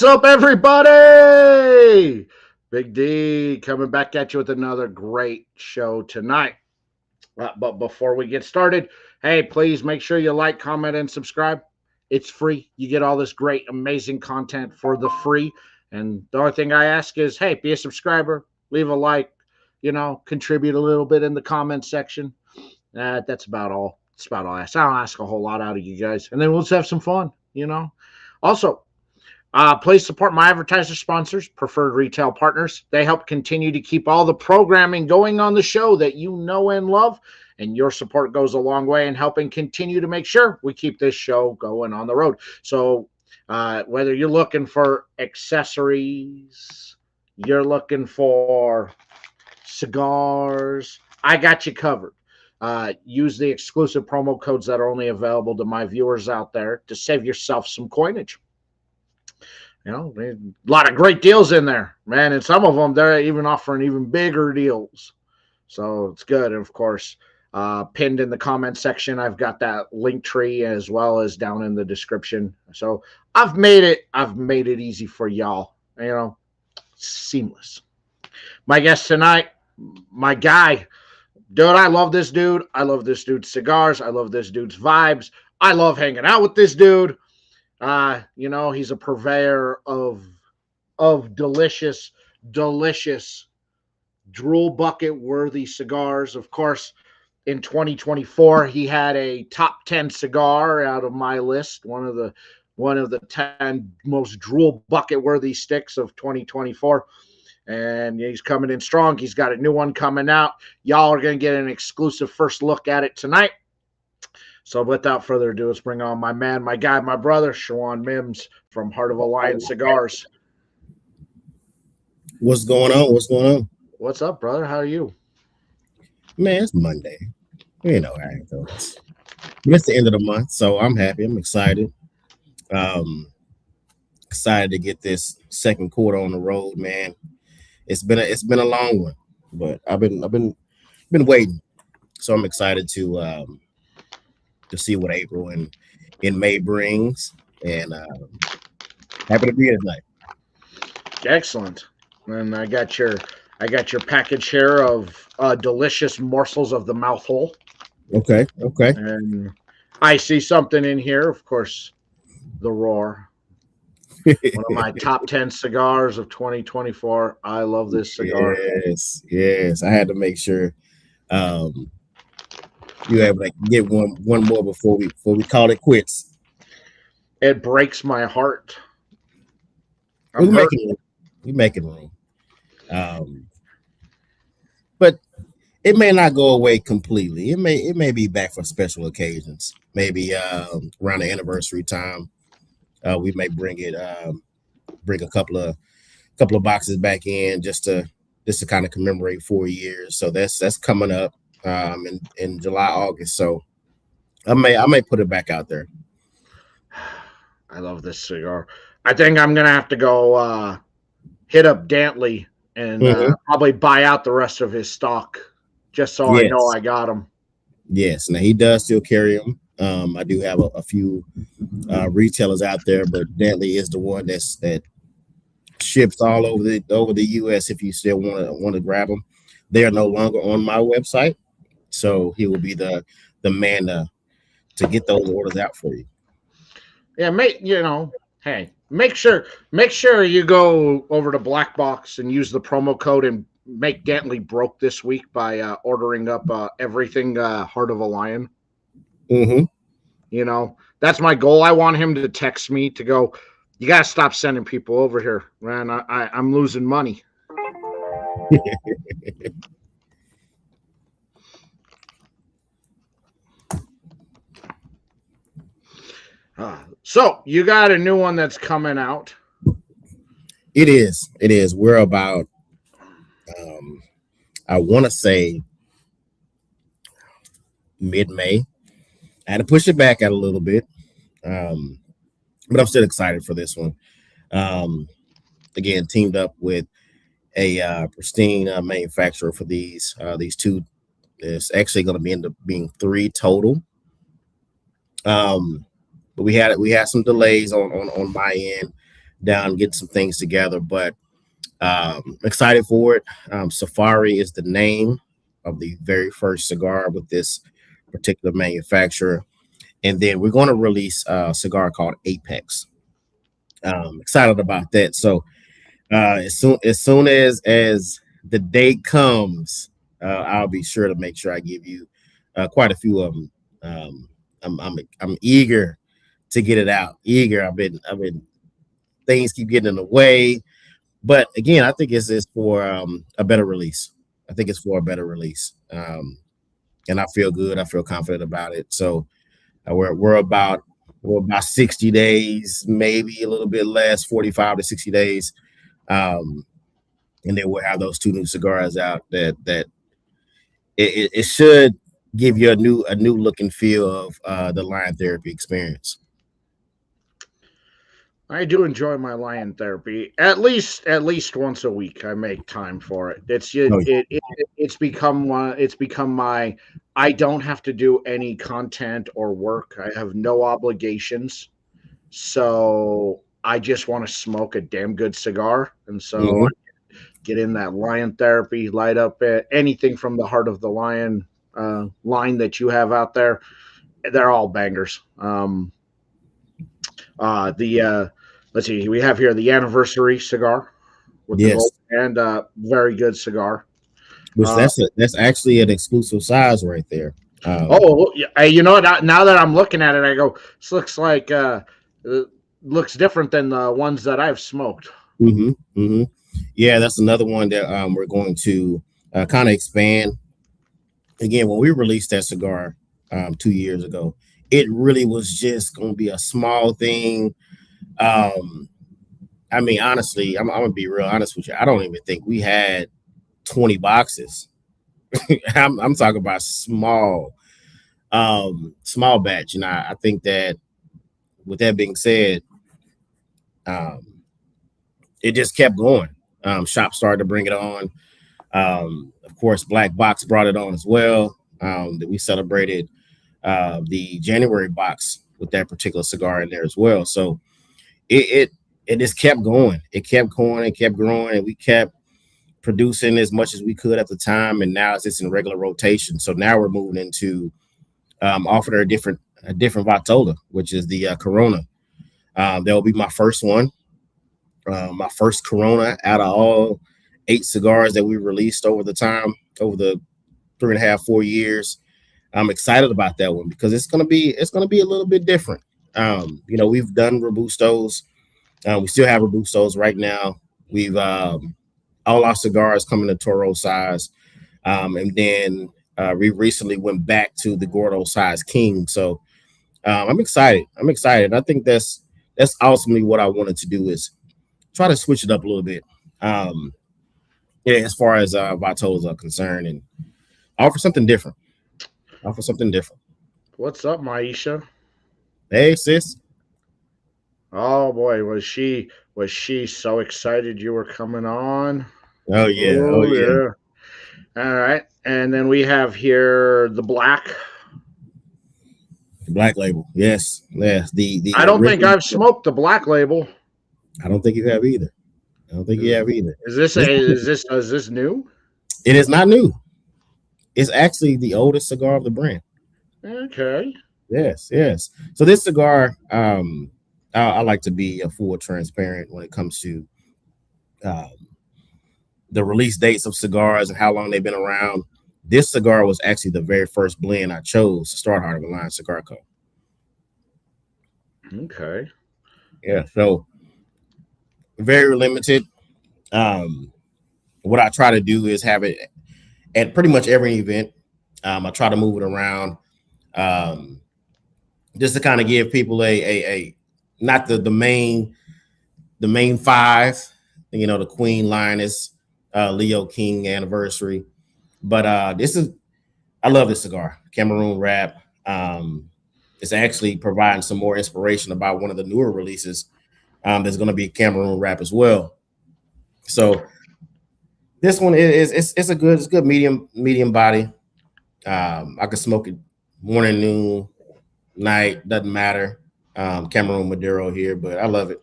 up, everybody? Big D coming back at you with another great show tonight. But before we get started, hey, please make sure you like, comment, and subscribe. It's free. You get all this great, amazing content for the free. And the only thing I ask is, hey, be a subscriber, leave a like, contribute a little bit in the comment section. That's about all. That's about all I ask. I don't ask a whole lot out of you guys. And then we'll just have some fun, Also, please support my advertiser sponsors, preferred retail partners. They help continue to keep all the programming going on the show that you know and love. And your support goes a long way in helping continue to make sure we keep this show going on the road. So whether you're looking for accessories, you're looking for cigars, I got you covered. Use the exclusive promo codes that are only available to my viewers out there to save yourself some coinage. A lot of great deals in there, man. And some of them, they're even offering even bigger deals. So it's good. And of course, pinned in the comment section, I've got that link tree as well as down in the description. So I've made it easy for y'all, seamless. My guest tonight, my guy, dude, I love this dude. I love this dude's cigars. I love this dude's vibes. I love hanging out with this dude. He's a purveyor of delicious drool bucket worthy cigars. Of course, in 2024, he had a top 10 cigar out of my list, one of the 10 most drool bucket worthy sticks of 2024. And he's coming in strong. He's got a new one coming out. Y'all are going to get an exclusive first look at it tonight. So without further ado, let's bring on my man, my guy, my brother, SherJuan Mims from Heart of a Lion Cigars. What's going on? What's up, brother? How are you? Man, it's Monday. You know how it goes. It's the end of the month, so I'm happy. I'm excited. Excited to get this second quarter on the road, man. It's been a long one, but I've been waiting. So I'm excited to see what April and in May brings, and happy to be here tonight. Excellent. And I got your package here of delicious morsels of the mouth hole. Okay. And I see something in here, of course, the Roar. One of my top 10 cigars of 2024. I love this cigar. Yes. I had to make sure you able to get one more before we call it quits. It breaks my heart. We making room. But it may not go away completely. It may be back for special occasions. Maybe around the anniversary time, we may bring a couple of boxes back in just to kind of commemorate 4 years. So that's coming up in July, August. So I may put it back out there. I love this cigar. I think I'm gonna have to go hit up Dantley and probably buy out the rest of his stock just so I know I got him. Yes, now he does still carry them. I do have a few retailers out there, but Dantley is the one that ships all over the U.S. If you still want to grab them, they are no longer on my website, so he will be the man to get those orders out for you. Yeah, hey, make sure you go over to Black Box and use the promo code and make Dantley broke this week by ordering up everything Heart of a Lion. That's my goal. I want him to text me to go, you got to stop sending people over here, man. I'm losing money. So you got a new one that's coming out. It is. We're about, I want to say mid-May. I had to push it back out a little bit, but I'm still excited for this one. Again, teamed up with a pristine manufacturer for these two. It's actually going to end up being 3 total. But we had some delays on my end down, get some things together. But excited for it. Safari is the name of the very first cigar with this particular manufacturer. And then we're going to release a cigar called Apex. Excited about that. So as soon as the day comes, I'll be sure to make sure I give you quite a few of them. I'm eager to get it out. Eager. I've been things keep getting in the way, but again, I think it's for a better release. I think it's for a better release, and I feel good. I feel confident about it. So we're about 60 days, maybe a little bit less, 45 to 60 days. Um, and then we'll have those two new cigars out that it should give you a new look and feel of the line therapy experience. I do enjoy my lion therapy. At least once a week, I make time for it. Oh yeah. It's become my. I don't have to do any content or work. I have no obligations, so I just want to smoke a damn good cigar, and so Hmm. I get in that lion therapy, light up anything from the heart of the lion line that you have out there. They're all bangers. The Let's see, we have here the anniversary cigar with the Yes, gold and very good cigar. which Uh, that's actually an exclusive size right there. oh, yeah, you know what? Now that I'm looking at it, I go, this looks like looks different than the ones that I've smoked. hmm hmm Yeah, that's another one that we're going to kind of expand. Again, when we released that cigar 2 years ago, it really was just going to be a small thing. Um, I mean, honestly, I'm gonna be real honest with you. I don't even think we had 20 boxes. I'm talking about small batch. And I think that with that being said, um, it just kept going. Shops started to bring it on. Of course, Black Box brought it on as well. That we celebrated the January box with that particular cigar in there as well. So it it, it just kept going. It kept going. It kept growing, and we kept producing as much as we could at the time. And now it's just in regular rotation. So now we're moving into offering a different Vatola, which is the Corona. That will be my first one, my first Corona out of all 8 cigars that we released over the 3.5 4 years. I'm excited about that one because it's gonna be a little bit different. We've done Robustos. We still have Robustos right now. We've all our cigars come in the Toro size, and then we recently went back to the Gordo size King. So I'm excited. I'm excited. I think that's ultimately what I wanted to do is try to switch it up a little bit. Um, yeah, as far as Vatolas are concerned, and offer something different. Offer something different. What's up, Maisha? Hey, sis. Oh boy, was she so excited you were coming on? Oh yeah. Oh Oh yeah. yeah. All right, and then we have here the black. The Black Label. Yes. Yes. The I don't think original. I've smoked the black label. I don't think you have either. I don't think you Is, have either. is this This a one is this new? it is not new. It's actually the oldest cigar of the brand. Okay. Yes, yes. So this cigar, I like to be a full transparent when it comes to um, the release dates of cigars and how long they've been around. This cigar was actually the very first blend I chose to start Heart of the Lion Cigar Co. Okay. Yeah, so very limited. Um, what I try to do is have it at pretty much every event. I try to move it around. Um, just to kind of give people a not the main five, the Queen Lioness, Leo King anniversary. But this is I love this cigar, Cameroon wrap. It's actually providing some more inspiration about one of the newer releases. There's going to be a Cameroon wrap as well. So this one is it's good medium body. I can smoke it morning, noon, night, doesn't matter. Cameroon Maduro here, but I love it.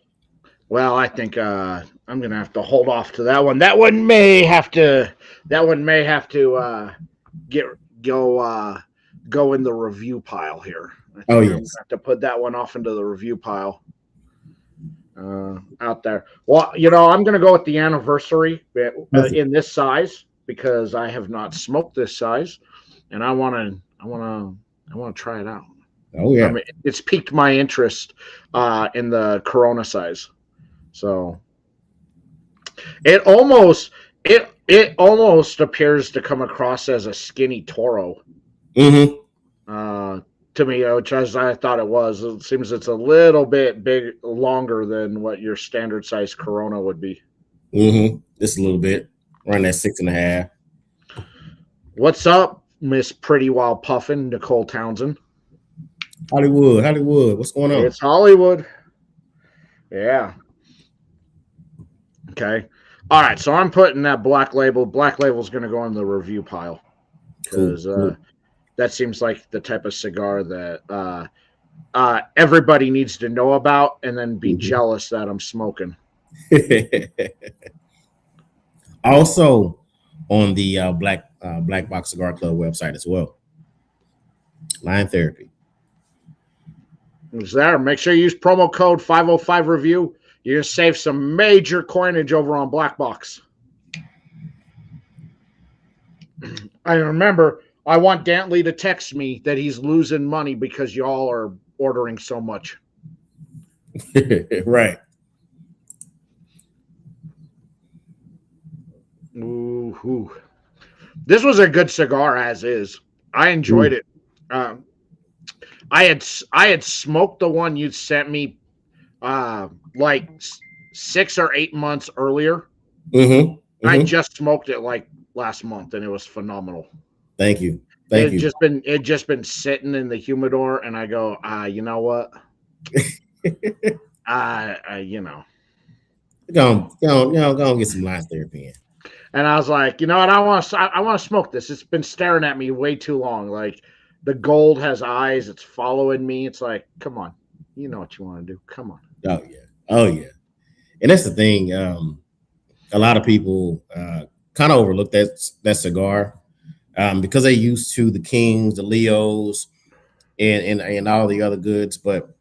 Well, I think I'm gonna have to hold off to that one. That one may have to. That one may have to get go in the review pile here. I Oh think I'm gonna yes. have to put that one off into the review pile out there. Well, I'm gonna go with the anniversary Perfect. in this size because I have not smoked this size, and I want to try it out. Oh I yeah. mean, it's piqued my interest in the Corona size. So it almost it almost appears to come across as a skinny Toro Mm-hmm. uh, to me, which as I thought it was. It seems it's a little bit big, longer than what your standard size Corona would be. Mm-hmm. Just a little bit. Around that 6.5. What's up, Miss Pretty While Puffin, Nicole Townsend? Hollywood, Hollywood. What's going on? It's Hollywood. Yeah. Okay. All right. So I'm putting that Black Label. Black Label is going to go in the review pile Cool. because Cool. that seems like the type of cigar that everybody needs to know about and then be jealous that I'm smoking. Also on the Black Box Cigar Club website as well. Line therapy. It's there. Make sure you use promo code 505 review. You're going to save some major coinage over on Black Box. I remember I want Dantley to text me that he's losing money because y'all are ordering so much. Right. Ooh. This was a good cigar as is. I enjoyed it. I had smoked the one you sent me like 6 or 8 months earlier. Mm-hmm. Mm-hmm. I just smoked it like last month and it was phenomenal. Thank you. Thank you. It just been sitting in the humidor and I go, you know what? Go on, get some line therapy in. And I was like, you know what? I want to smoke this. It's been staring at me way too long. Like the gold has eyes. It's following me. It's like, come on, you know what you want to do. Come on. Oh yeah. Oh yeah. And that's the thing. A lot of people kind of overlook that cigar because they're used to the Kings, the Leos, and all the other goods. But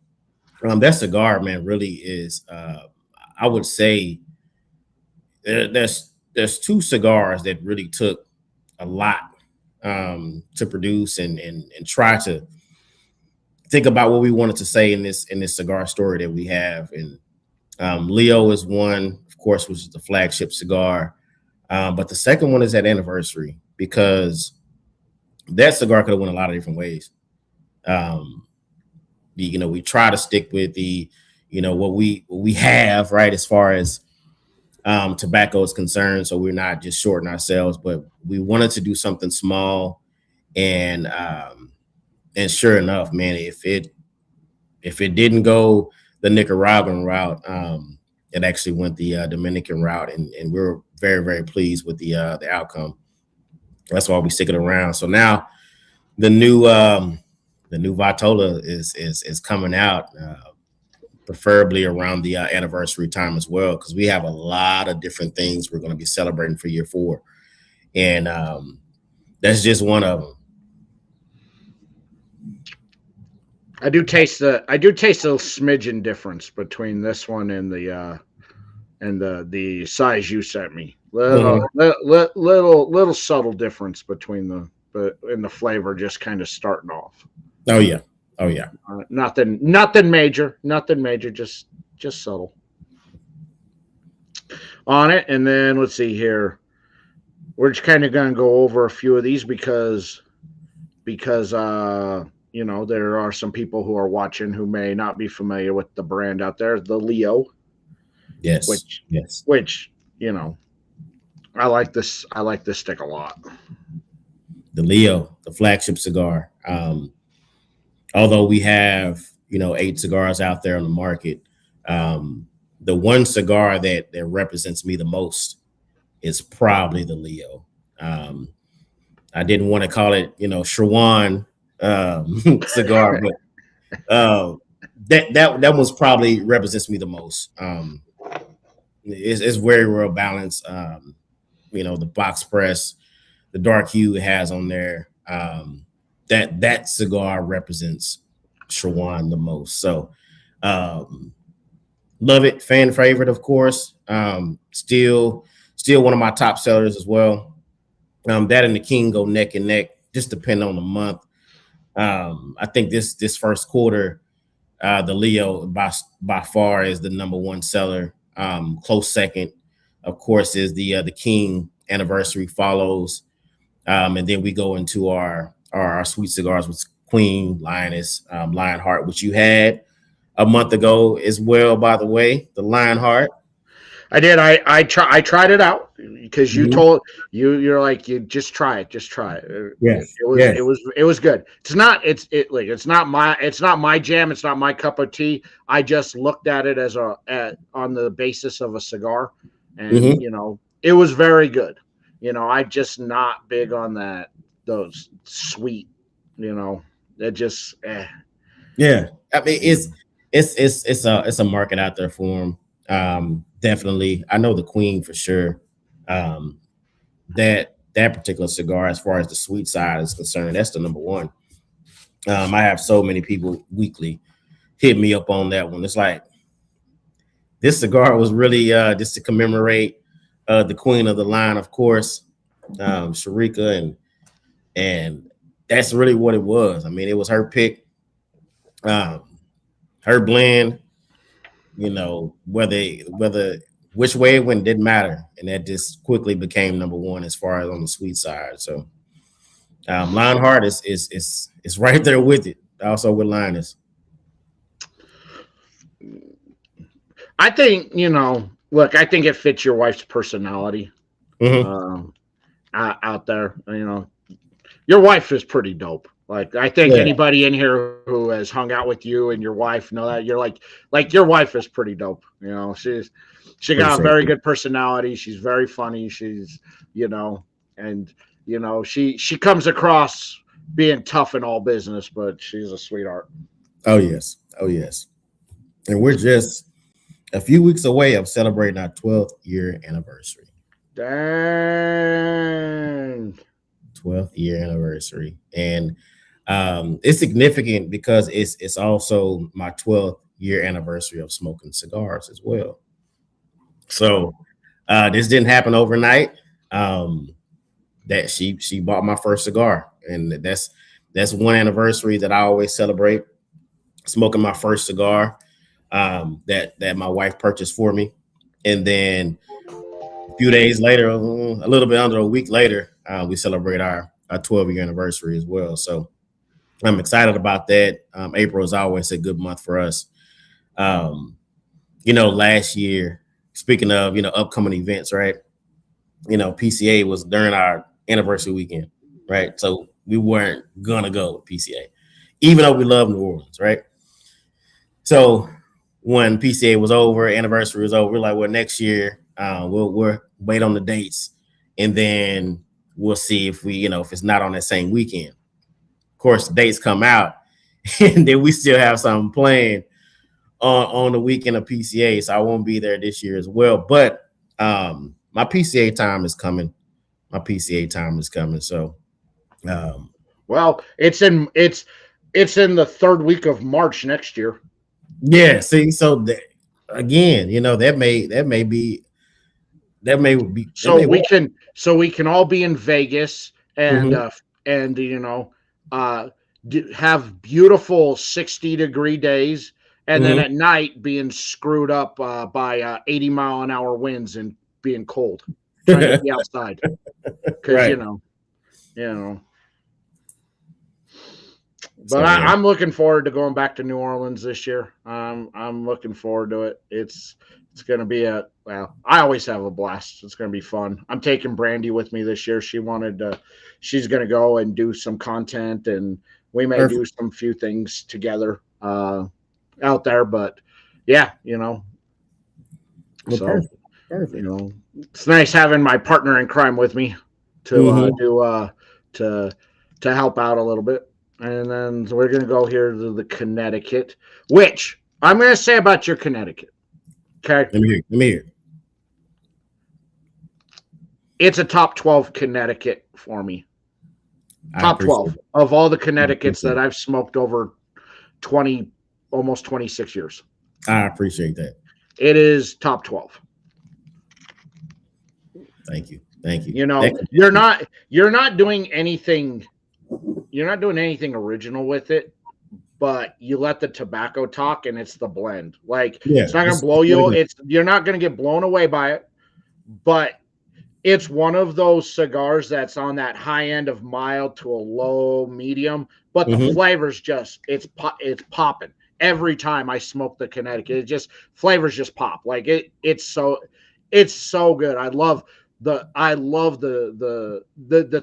that cigar, man, really is. I would say there's two cigars that really took a lot to produce and try to think about what we wanted to say in this cigar story that we have. And Leo is one, of course, which is the flagship cigar. But the second one is that anniversary because that cigar could have went a lot of different ways. We try to stick with the, what we have, right, as far as tobacco is concerned. So we're not just shorting ourselves, but we wanted to do something small. And sure enough, man, if it didn't go the Nicaraguan route, it actually went the Dominican route, and we're very, very pleased with the outcome. That's why we stick it around. So now the new Vitola is coming out, preferably around the anniversary time as well, because we have a lot of different things we're going to be celebrating for year 4, and that's just one of them. I do taste a smidgen difference between this one and the size you sent me. Little subtle difference between in the flavor, just kind of starting off. Oh yeah. Nothing major, just subtle on it. And then let's see here. We're just kind of going to go over a few of these because there are some people who are watching who may not be familiar with the brand out there, the Leo. Yes. Which I like this stick a lot. The Leo, the flagship cigar. Although we have 8 cigars out there on the market, the one cigar that represents me the most is probably the Leo. I didn't want to call it SherJuan cigar, but that one's probably represents me the most. it's very well balanced. The box press, the dark hue it has on there. That cigar represents SherJuan the most. So love it, fan favorite, of course. Still one of my top sellers as well. That and the King go neck and neck, just depending on the month. I think this first quarter, the Leo by far is the number one seller. Close second, of course, is the King anniversary follows, and then we go into our sweet cigars with Queen, Lioness, Lionheart, which you had a month ago as well. By the way, the Lionheart. I did. I tried it out because you told you're like, you just try it. Yes. It was good. It's not my jam. It's not my cup of tea. I just looked at it as on the basis of a cigar, and it was very good. I'm just not big on those sweet. It just. Yeah, I mean it's a market out there for them. Definitely, I know the Queen for sure. That particular cigar, as far as the sweet side is concerned, that's the number one. I have so many people weekly hit me up on that one. It's like this cigar was really just to commemorate the Queen of the line, of course, Sharika, and that's really what it was. I mean, it was her pick, her blend. Whether which way it went didn't matter, and that just quickly became number one as far as on the sweet side. So Lionheart is right there with it, also with Linus. I think look, I think it fits your wife's personality out there. Your wife is pretty dope. Like, I think anybody in here who has hung out with you and your wife know that you're like your wife is pretty dope. She got a very good personality. She's very funny. She's, and she comes across being tough in all business, but she's a sweetheart. Oh yes. And we're just a few weeks away of celebrating our 12th year anniversary. Dang. 12th year anniversary. And it's significant because it's also my 12th year anniversary of smoking cigars as well. So this didn't happen overnight. That she bought my first cigar, and that's one anniversary that I always celebrate, smoking my first cigar that my wife purchased for me. And then a few days later, a little bit under a week later, we celebrate our 12-year anniversary as well. So I'm excited about that. April is always a good month for us. Last year, speaking of, upcoming events, right? PCA was during our anniversary weekend, right? So we weren't going to go to PCA, even though we love New Orleans, right? So when PCA was over, anniversary was over, we're like, well, next year, we'll wait on the dates, and then we'll see if if it's not on that same weekend. Of course, the dates come out, and then we still have something planned on the weekend of PCA, so I won't be there this year as well. But my PCA time is coming. So, well, it's in the third week of March next year. Yeah. See, so again, that may be. So we can all be in Vegas and have beautiful 60-degree days, and then at night being screwed up by 80-mile-an-hour winds and being cold, trying to be outside, because right. But I'm looking forward to going back to New Orleans this year. I'm looking forward to it. It's going to be I always have a blast. It's going to be fun. I'm taking Brandy with me this year. She's going to go and do some content, and we may do some few things together out there. But yeah, Perfect. It's nice having my partner in crime with me to help out a little bit. And then we're going to go here to the Connecticut, which I'm going to say about your Connecticut. Okay. Let me hear. it's a top 12 Connecticut for me. Top 12 of all the Connecticut's that I've smoked over 20, almost 26 years. I appreciate that. It is top 12. Thank you. Thank you. You know, you're not doing anything. You're not doing anything original with it, but you let the tobacco talk, and it's the blend. Like, it's not going to blow you. You're not going to get blown away by it, but it's one of those cigars that's on that high end of mild to a low medium, but the flavors just it's popping every time I smoke the Connecticut. It just flavors just pop. Like it's so good. I love the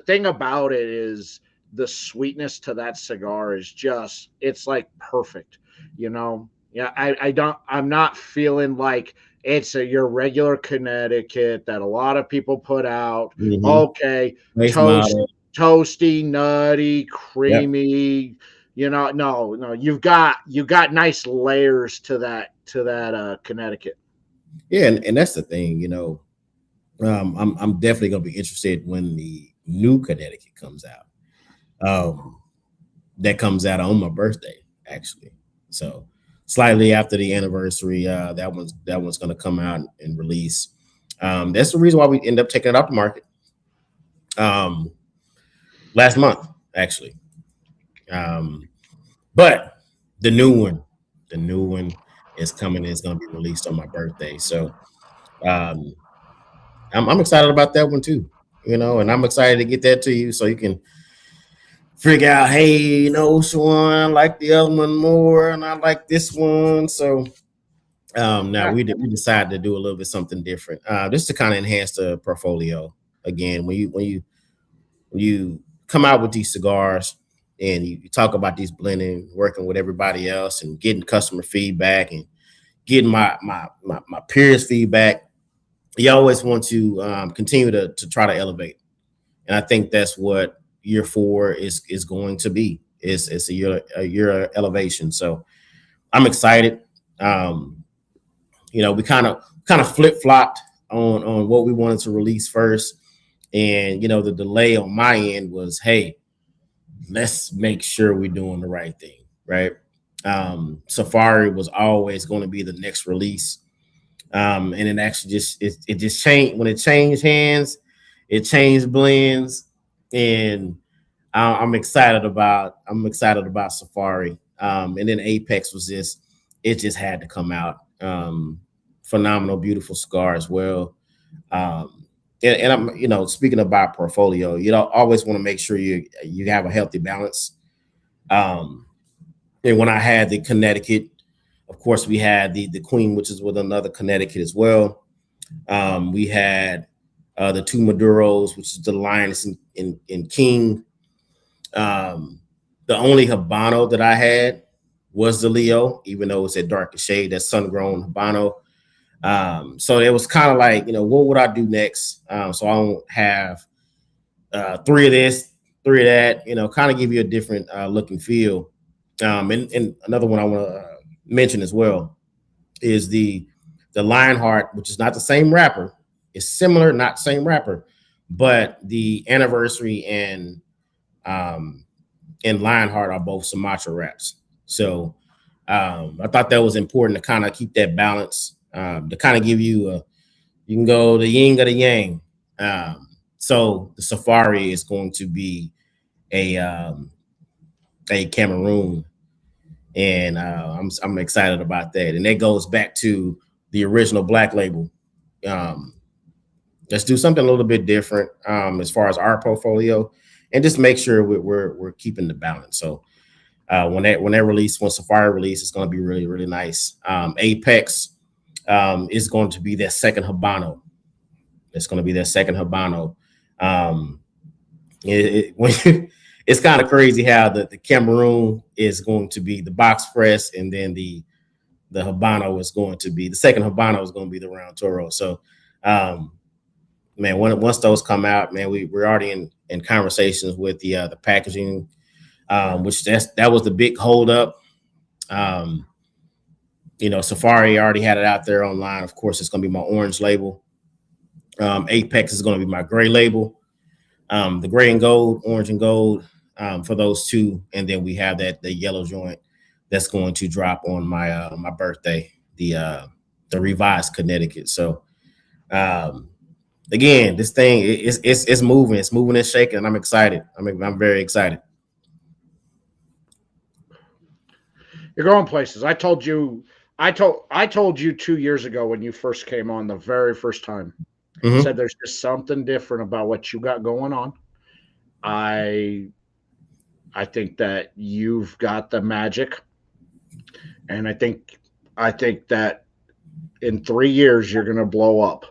thing about it is the sweetness to that cigar is just, it's like perfect, you know. Yeah, I'm not feeling like it's your regular Connecticut that a lot of people put out. Okay, toasty, nutty, creamy. Yep. You know, no, you've got nice layers to that Connecticut. Yeah, and that's the thing, you know. I'm definitely gonna be interested when the new Connecticut comes out. That comes out on my birthday, actually. So slightly after the anniversary, that one's going to come out and release. That's the reason why we end up taking it off the market last month, actually. But the new one is coming. It's going to be released on my birthday. So I'm excited about that one too, you know, and I'm excited to get that to you so you can figure out, hey, you know, SherJuan, I like the other one more, and I like this one. So now we decided to do a little bit something different, just to kind of enhance the portfolio. Again, when you come out with these cigars and you talk about these blending, working with everybody else, and getting customer feedback and getting my peers feedback, you always want to continue to try to elevate, and I think that's what year 4 is going to be. It's a year elevation. So I'm excited. You know, we kind of flip-flopped on what we wanted to release first. And, you know, the delay on my end was, hey, let's make sure we're doing the right thing, right? Safari was always going to be the next release. And it actually it just changed. When it changed hands, it changed blends. And I'm excited about Safari. And then Apex was it just had to come out. Phenomenal, beautiful cigar as well. And I'm, you know, speaking about portfolio, you know, always want to make sure you have a healthy balance. And when I had the Connecticut, of course, we had the Queen, which is with another Connecticut as well. We had the 2 Maduros, which is the Lioness and King. The only Habano that I had was the Leo, even though it's a darker shade, that sun-grown Habano. So it was kind of like, you know, what would I do next? So I don't have 3 of this, 3 of that, you know, kind of give you a different look and feel. And another one I want to mention as well is the Lionheart, which is not the same wrapper. It's similar, not same wrapper, but the Anniversary and Lionheart are both Sumatra wraps. So I thought that was important to kind of keep that balance, to kind of give you you can go the yin or the yang. So the Safari is going to be a Cameroon, and I'm excited about that. And that goes back to the original Black Label. Let's do something a little bit different as far as our portfolio, and just make sure we're keeping the balance. So when Safari release, it's going to be really, really nice. Apex is going to be their second Habano. It's going to be their second Habano. It's kind of crazy how the Cameroon is going to be the box press, and then the Habano is going to be the second Habano is going to be the Round Toro. So, man, once those come out, man, we're already in conversations with the packaging, which that was the big holdup. You know, Safari already had it out there online. Of course, it's going to be my orange label. Apex is going to be my gray label. The gray and gold, orange and gold for those two, and then we have the yellow joint that's going to drop on my my birthday, the revised Connecticut. So again, this thing it's moving, and shaking, and I'm excited. I'm very excited. You're going places. I told you 2 years ago when you first came on the very first time. Mm-hmm. Said there's just something different about what you got going on. I think that you've got the magic, and I think that in 3 years you're going to blow up,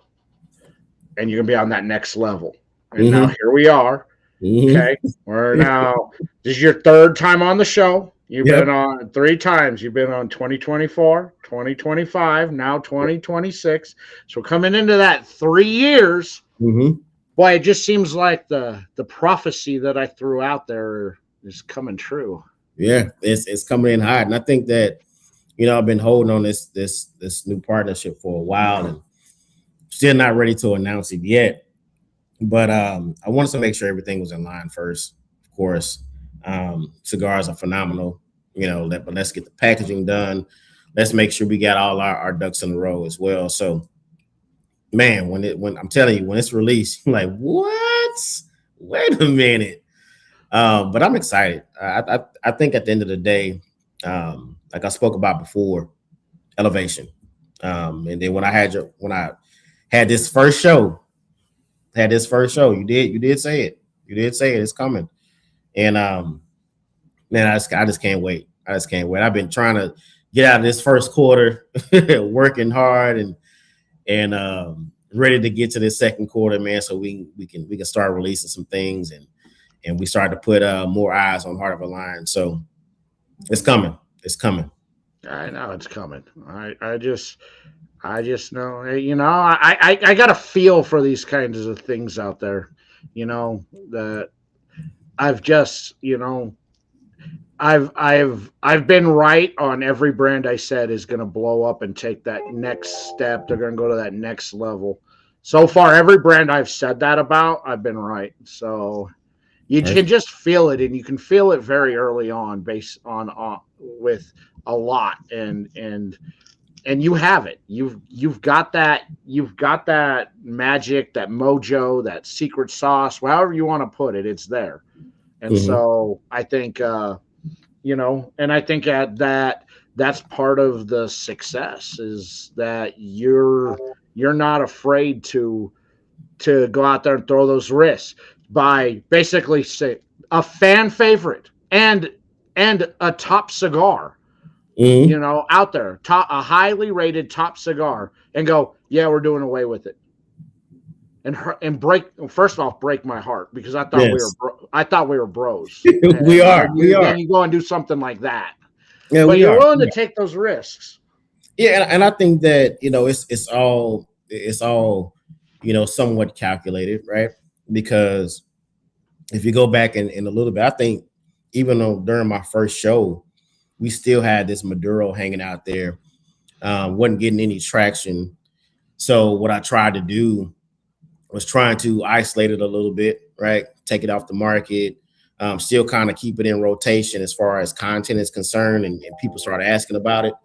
and you're going to be on that next level. And now here we are. Okay, we're now. This is your third time on the show. You've been on 3 times. You've been on 2024, 2025, now 2026. So coming into that 3 years, boy, it just seems like the prophecy that I threw out there is coming true. Yeah, it's coming in hot, and I think that I've been holding on this new partnership for a while, and still not ready to announce it yet. But I wanted to make sure everything was in line first. Of course, cigars are phenomenal, but let's get the packaging done. Let's make sure we got all our ducks in a row as well. So, man, when I'm telling you, when it's released, I'm like, what? Wait a minute. But I'm excited. I think at the end of the day, like I spoke about before, elevation. And then when I had this first show, you did say it. You did say it. It's coming. And man, I just can't wait. I've been trying to get out of this first quarter, working hard and ready to get to this second quarter, man. So we can start releasing some things and we start to put more eyes on Heart of a Lion. So it's coming. It's coming. I know it's coming. I just know, I got a feel for these kinds of things out there, that I've just, I've been right on every brand I said is going to blow up and take that next step. They're going to go to that next level. So far, every brand I've said that about, I've been right. So you can just feel it, and you can feel it very early on, based on with a lot, and you have it. You've got that magic, that mojo, that secret sauce, however you want to put it. It's there, and so I think and I think that's part of the success, is that you're not afraid to go out there and throw those risks by basically say a fan favorite and a top cigar, out there, a highly rated top cigar, and go, yeah, we're doing away with it, and break my heart, because I thought we were bros. we are. Then you go and do something like that, yeah, but you're willing to take those risks. Yeah, and I think that it's all somewhat calculated, right? Because if you go back in a little bit, I think even though during my first show, we still had this Maduro hanging out there, wasn't getting any traction. So what I tried to do was trying to isolate it a little bit, right? Take it off the market, still kind of keep it in rotation as far as content is concerned, and people started asking about it.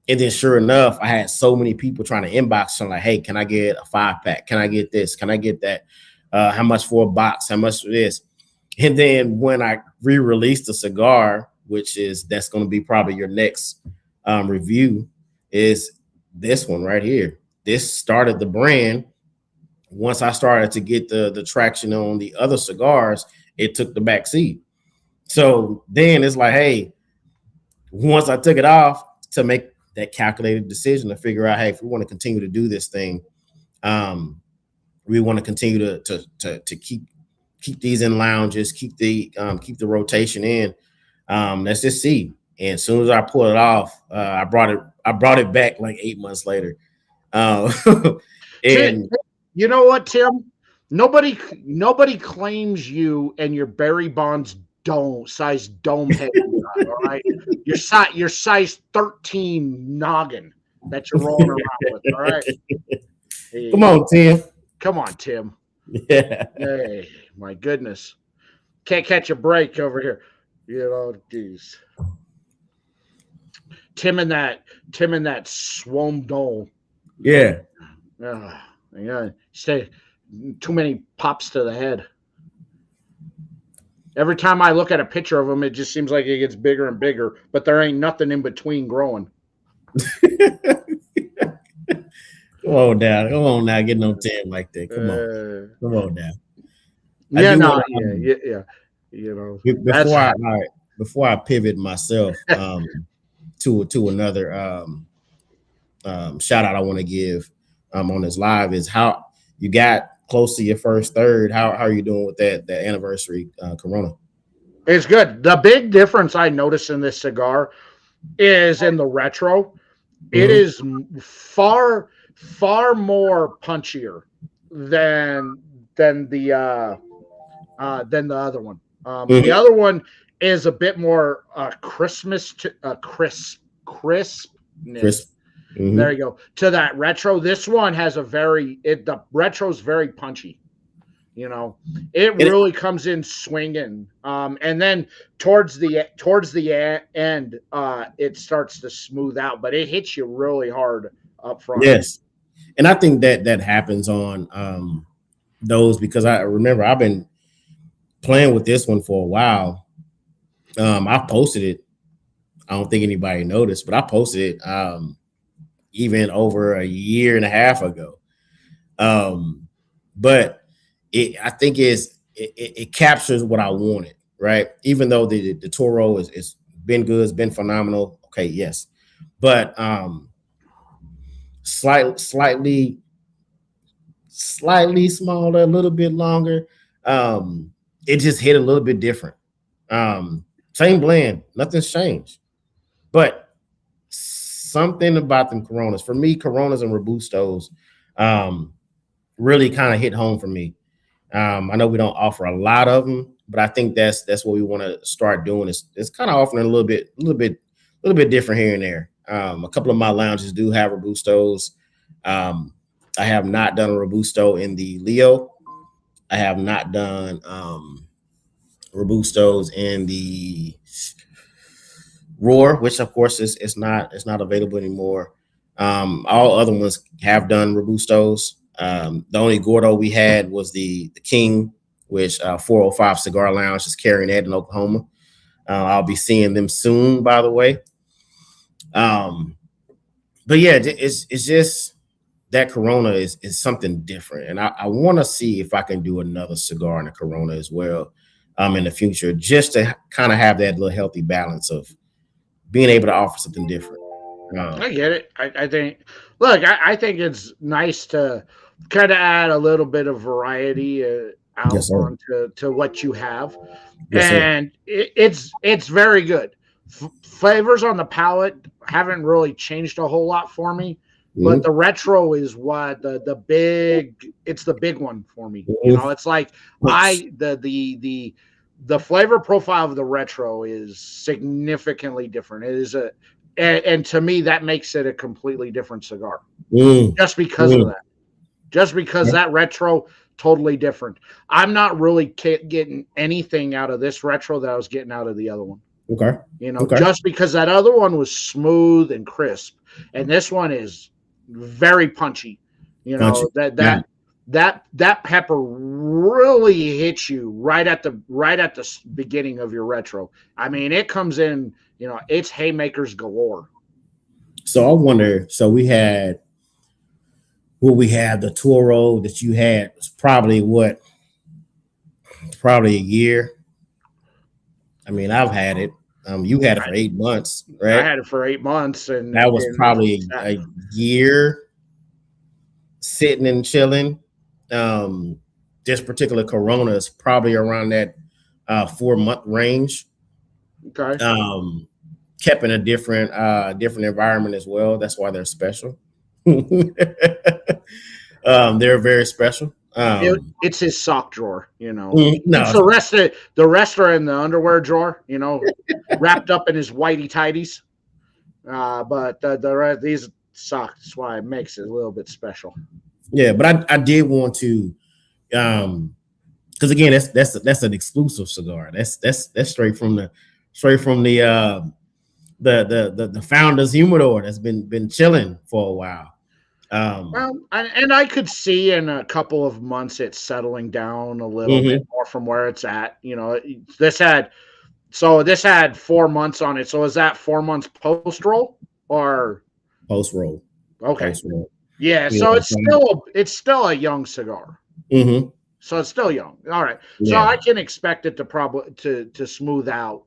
And then sure enough, I had so many people trying to inbox. So I'm like, hey, can I get a 5-pack? Can I get this? Can I get that? How much for a box? How much for this? And then when I re-released the cigar, that's going to be probably your next review, is this one right here. This started the brand. Once I started to get the traction on the other cigars, it took the back seat. So then it's like, hey, once I took it off, to make that calculated decision to figure out, hey, if we want to continue to do this thing, we want to continue to keep these in lounges, keep the rotation in. Let's just see. And as soon as I pulled it off, I brought it back like 8 months later. And you know what, Tim? Nobody claims you and your Barry Bonds size dome head. All right, your size 13 noggin that you're rolling around with. All right. Come on, Tim. Come on, Tim. Yeah. Hey, my goodness. Can't catch a break over here. Geez. Tim and that swole dole. Yeah. Yeah. Say too many pops to the head. Every time I look at a picture of him, it just seems like it gets bigger and bigger, but there ain't nothing in between growing. Come on now. Get no Tim like that. Come on now. Yeah. Before I pivot myself to another shout out I want to give on this live is how you got close to your first third. How are you doing with that anniversary Corona? It's good. The big difference I noticed in this cigar is in the retro. It is far more punchier than the other one. The other one is a bit more crispness. There you go. To that retro, this one has the retro's very punchy. It really comes in swinging. And then towards the end, it starts to smooth out, but it hits you really hard up front. Yes, and I think that happens on those because I remember I've been playing with this one for a while. I posted it. I don't think anybody noticed, but I posted it even over a year and a half ago. But I think it captures what I wanted, right? Even though the Toro is been good, it's been phenomenal. Okay, yes, but slightly smaller, a little bit longer. It just hit a little bit different. Same blend, nothing's changed, but something about them Coronas. For me, Coronas and Robustos really kind of hit home for me. I know we don't offer a lot of them, but I think that's what we want to start doing. It's kind of offering a little bit different here and there. A couple of my lounges do have Robustos. I have not done a Robusto in the Leo. I have not done Robustos in the Roar, which of course is not available anymore. All other ones have done Robustos. The only Gordo we had was the King, which 405 Cigar Lounge is carrying that in Oklahoma. I'll be seeing them soon, by the way. But yeah, it's just that Corona is something different, and I want to see if I can do another cigar in a Corona as well in the future, just to kind of have that little healthy balance of being able to offer something different. I get it. I think it's nice to kind of add a little bit of variety out onto what you have, and it's very good. Flavors on the palate haven't really changed a whole lot for me, but the retro is what it's the big one for me. It's like the flavor profile of the retro is significantly different. It is and to me that makes it a completely different cigar just because of that. Just because that retro totally different. I'm not really getting anything out of this retro that I was getting out of the other one. Okay. Just because that other one was smooth and crisp, and this one is very punchy. That pepper really hits you right at the beginning of your retro. I mean, it comes in, it's haymakers galore. So I wonder. So we had the Toro that you had was probably a year. I mean, I've had it. You had it for 8 months, right? I had it for 8 months, and that was probably a year sitting and chilling. This particular Corona is probably around that 4-month range. Okay. Kept in a different environment as well. That's why they're special. They're very special. It's his sock drawer, No, it's the rest are in the underwear drawer, wrapped up in his whitey tighties. But the rest, these socks, that's why it makes it a little bit special. Yeah, but I did want to, because again, that's an exclusive cigar. That's straight from the founder's humidor that's been chilling for a while. Well, and I could see in a couple of months it settling down a little bit Mhm. more from where it's at. This had this had 4 months on it. So is that 4 months post roll or Post roll, okay? post roll. Yeah. Yeah. So it's still a young cigar. Mhm. So it's still young. All right. So Yeah. I can expect it to probably to smooth out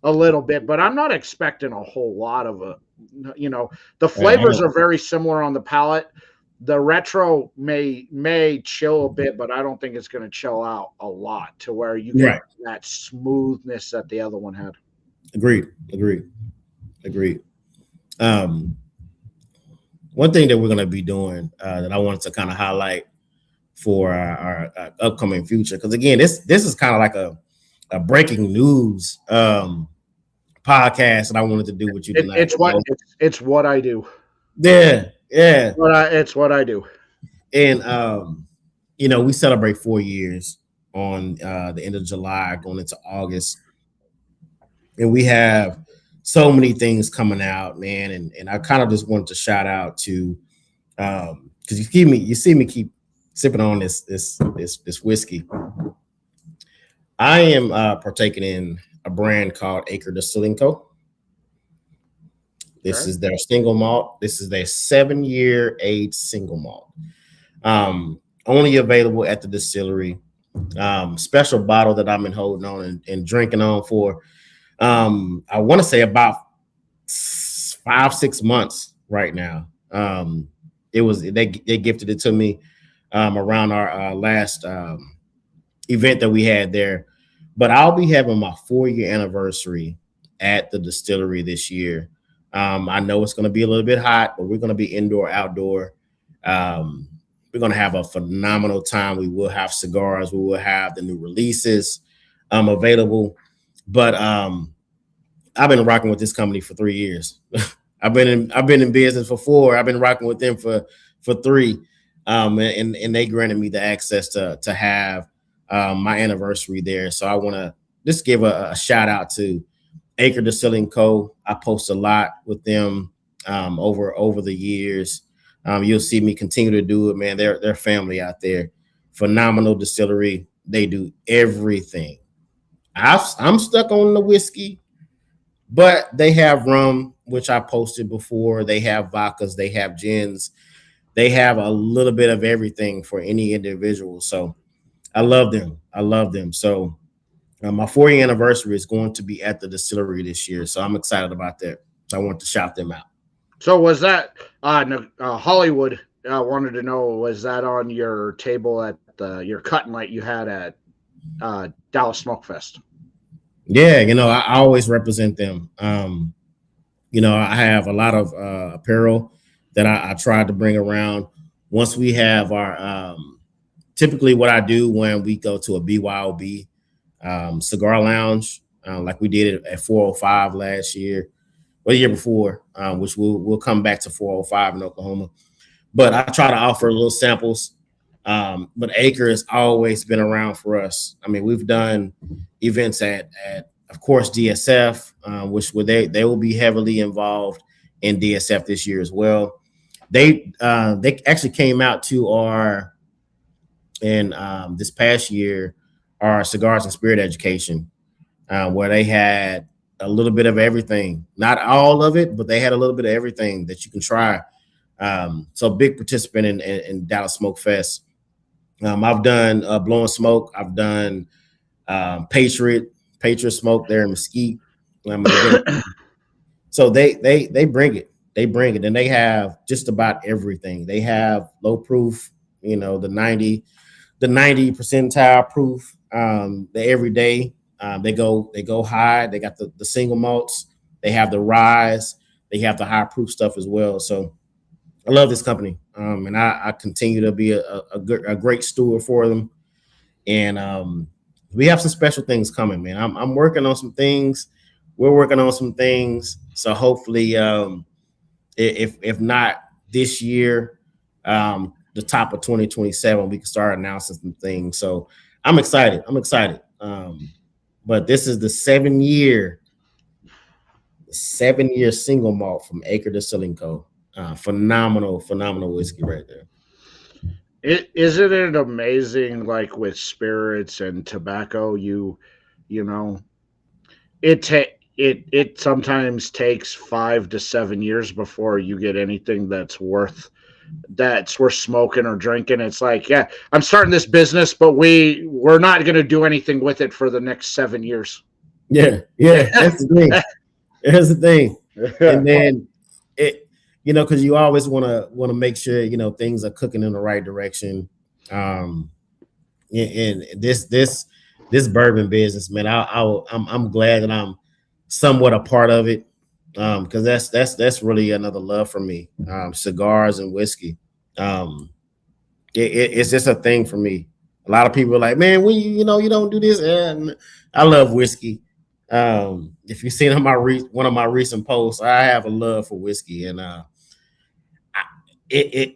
a little bit, but I'm not expecting a whole lot of a. The I flavors don't. are very similar on the palate. The retro may chill a bit, but I don't think it's going to chill out a lot to where you get Right. that smoothness that the other one had. Agreed. Agreed. Agreed. Um, One thing that we're going to be doing that I wanted to kind of highlight for our upcoming future, because again, this is kind of like a breaking news podcast that I wanted to do with you It, tonight. it's what it's what I do. Yeah, yeah, It's what I do. and we celebrate 4 years on the end of July, going into August, and we have so many things coming out, man. And I kind of just wanted to shout out to because you see me keep sipping on this whiskey. I am partaking in a brand called Acre Distilling Co. This Okay. is their single malt. This is their 7-year aged single malt. Only available at the distillery. Special bottle that I've been holding on and drinking on for I want to say about 5-6 months right now. They gifted it to me around our last event that we had there. But I'll be having my 4-year anniversary at the distillery this year. I know it's going to be a little bit hot, but we're going to be indoor, outdoor. We're going to have a phenomenal time. We will have cigars. We will have the new releases available. But I've been rocking with this company for 3 years. I've been in business for 4. I've been rocking with them for 3. And they granted me the access to have my anniversary there. So I want to just give a shout out to Acre Distilling Co. I post a lot with them over the years. You'll see me continue to do it, man. They're family out there. Phenomenal distillery. They do everything. I'm stuck on the whiskey, but they have rum, which I posted before. They have vodkas. They have gins. They have a little bit of everything for any individual. So I love them. I love them. So my 4-year anniversary is going to be at the distillery this year. So I'm excited about that. So I want to shout them out. So was that Hollywood? Wanted to know, was that on your table at your cut and light you had at Dallas Smoke Fest? Yeah, I always represent them. I have a lot of apparel that I tried to bring around. Once we have our typically what I do when we go to a BYOB cigar lounge, like we did it at 405 last year, or the year before, which we'll come back to 405 in Oklahoma. But I try to offer little samples. But Acre has always been around for us. I mean, we've done events at of course DSF, which they will be heavily involved in DSF this year as well. They actually came out to our in this past year our cigars and spirit education, where they had a little bit of everything, not all of it, but they had a little bit of everything that you can try. So big participant in Dallas Smoke Fest. I've done Blowing Smoke. I've done Patriot Smoke there in Mesquite. So they bring it. They bring it, and they have just about everything. They have low proof, the 90 percentile proof. The everyday they go high. They got the single malts. They have the rise. They have the high proof stuff as well. So I love this company, and I continue to be a great steward for them. And we have some special things coming, man. I'm working on some things. We're working on some things. So hopefully, if not this year, the top of 2027, we can start announcing some things. So I'm excited. But this is the 7-year single malt from Acre Distilling Co. Phenomenal whiskey right there. Isn't it amazing, like with spirits and tobacco, you know, it sometimes takes 5 to 7 years before you get anything that's worth smoking or drinking. It's like, yeah, I'm starting this business, but we're not going to do anything with it for the next 7 years. Yeah, that's the thing. That's the thing. And then it, because you always want to make sure things are cooking in the right direction. And this bourbon business, man, I'm glad that I'm somewhat a part of it, because that's really another love for me. Cigars and whiskey, it's just a thing for me. A lot of people are like, man, you don't do this, and I love whiskey. If you've seen on one of my recent posts, I have a love for whiskey, and the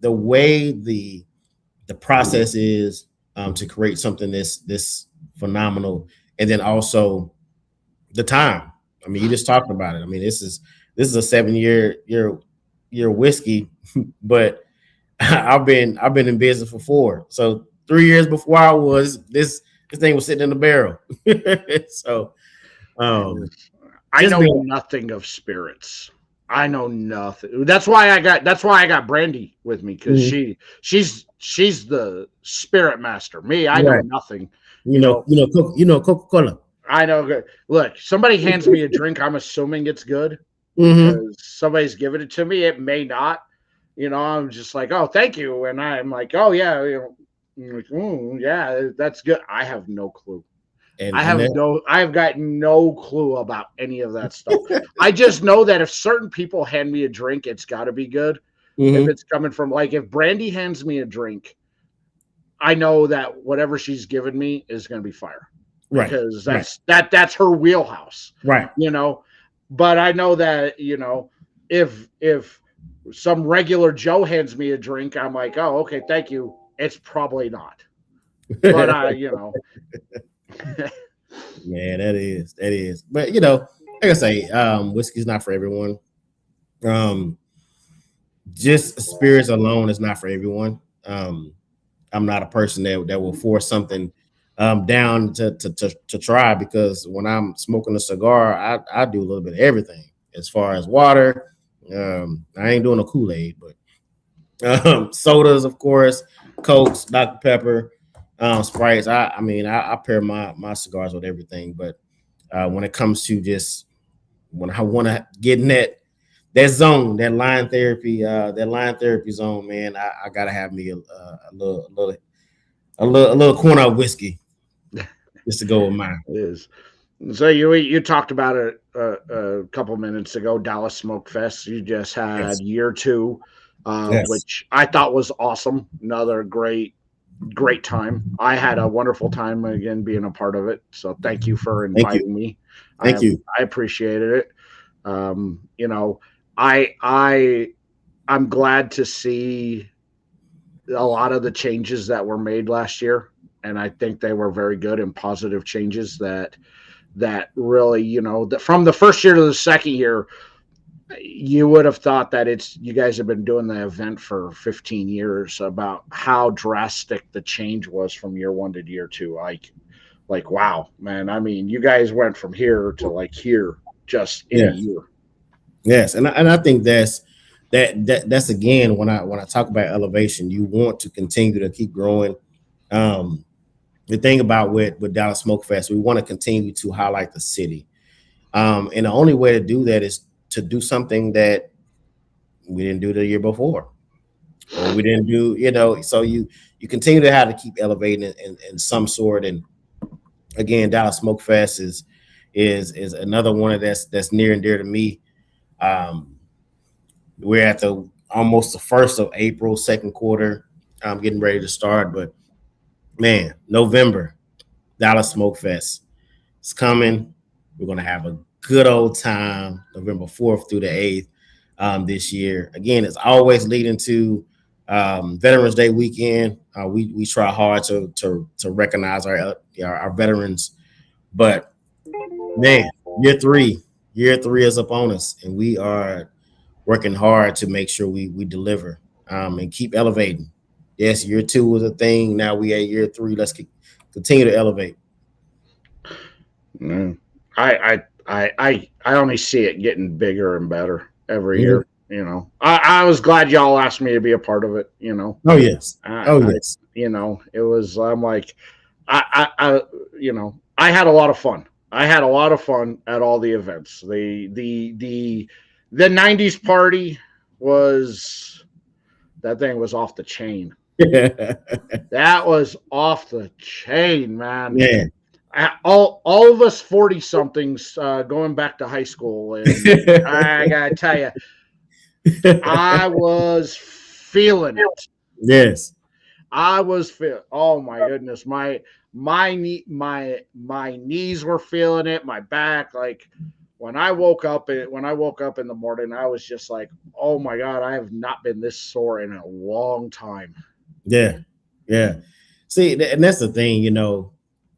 way the process is to create something this phenomenal, and then also the time. I mean, you just talked about it. I mean, this is a 7-year whiskey, but I've been in business for 4. So 3 years before I was, this thing was sitting in the barrel. So I know nothing of spirits. I know nothing. That's why I got Brandy with me, because she's the spirit master. Me, I know nothing. You know Coca-Cola. I know. Look, somebody hands me a drink, I'm assuming it's good because somebody's giving it to me. It may not. I'm just like, oh, thank you, and I'm like, oh yeah, like, yeah, that's good. I have no clue. I have got no clue about any of that stuff. I just know that if certain people hand me a drink, it's got to be good. If it's coming from, like, if Brandy hands me a drink, I know that whatever she's given me is going to be fire, because that's her wheelhouse, right? But I know that if some regular Joe hands me a drink, I'm like, oh, okay, thank you. It's probably not, but Man, that is. But like I say, whiskey's not for everyone. Just spirits alone is not for everyone. I'm not a person that will force something down to try, because when I'm smoking a cigar, I do a little bit of everything as far as water. I ain't doing a Kool-Aid, but sodas, of course, Cokes, Dr. Pepper, Sprites. I pair my cigars with everything. But when it comes to just when I want to get in that zone, that line therapy zone, man, I gotta have me a little corner of whiskey just to go with mine. It is. So you talked about it a couple minutes ago, Dallas Smoke Fest. You just had year 2, which I thought was awesome. Another great time. I had a wonderful time again being a part of it. So thank you for inviting me. Thank you. I appreciated it. I'm glad to see a lot of the changes that were made last year, and I think they were very good and positive changes that really, from the first year to the second year, you would have thought that you guys have been doing the event for 15 years, about how drastic the change was from year 1 to year 2. Like, wow, man. I mean, you guys went from here to like here just in a year. Yes. And I think that's again, when I talk about elevation, you want to continue to keep growing. The thing about with Dallas Smoke Fest, we want to continue to highlight the city. And the only way to do that is to do something that we didn't do the year before, or we didn't do, so you continue to have to keep elevating in some sort. And again, Dallas Smoke Fest is another one that's near and dear to me. We're at almost the 1st of April, second quarter. I'm getting ready to start, but man, November, Dallas Smoke Fest. It's coming. We're going to have a good old time, November 4th through the 8th this year. Again, it's always leading to Veterans Day weekend. We try hard to recognize our veterans, but man, year three is upon us, and we are working hard to make sure we deliver and keep elevating. Yes, year two was a thing. Now we at year three. Let's continue to elevate. Mm. I only see it getting bigger and better every Mhm. year. I was glad y'all asked me to be a part of it. Oh yes. Oh I yes. it was. I'm like, I I had a lot of fun. I had a lot of fun at all the events. The '90s party was that thing was off the chain. That was off the chain, man. Man. All of us 40 somethings going back to high school, and I gotta tell you, I was feeling it. Yes. I was feeling. Oh my goodness, my knees were feeling it. My back, like when I woke up in the morning, I was just like, oh my god, I have not been this sore in a long time. Yeah. Yeah. See, and that's the thing,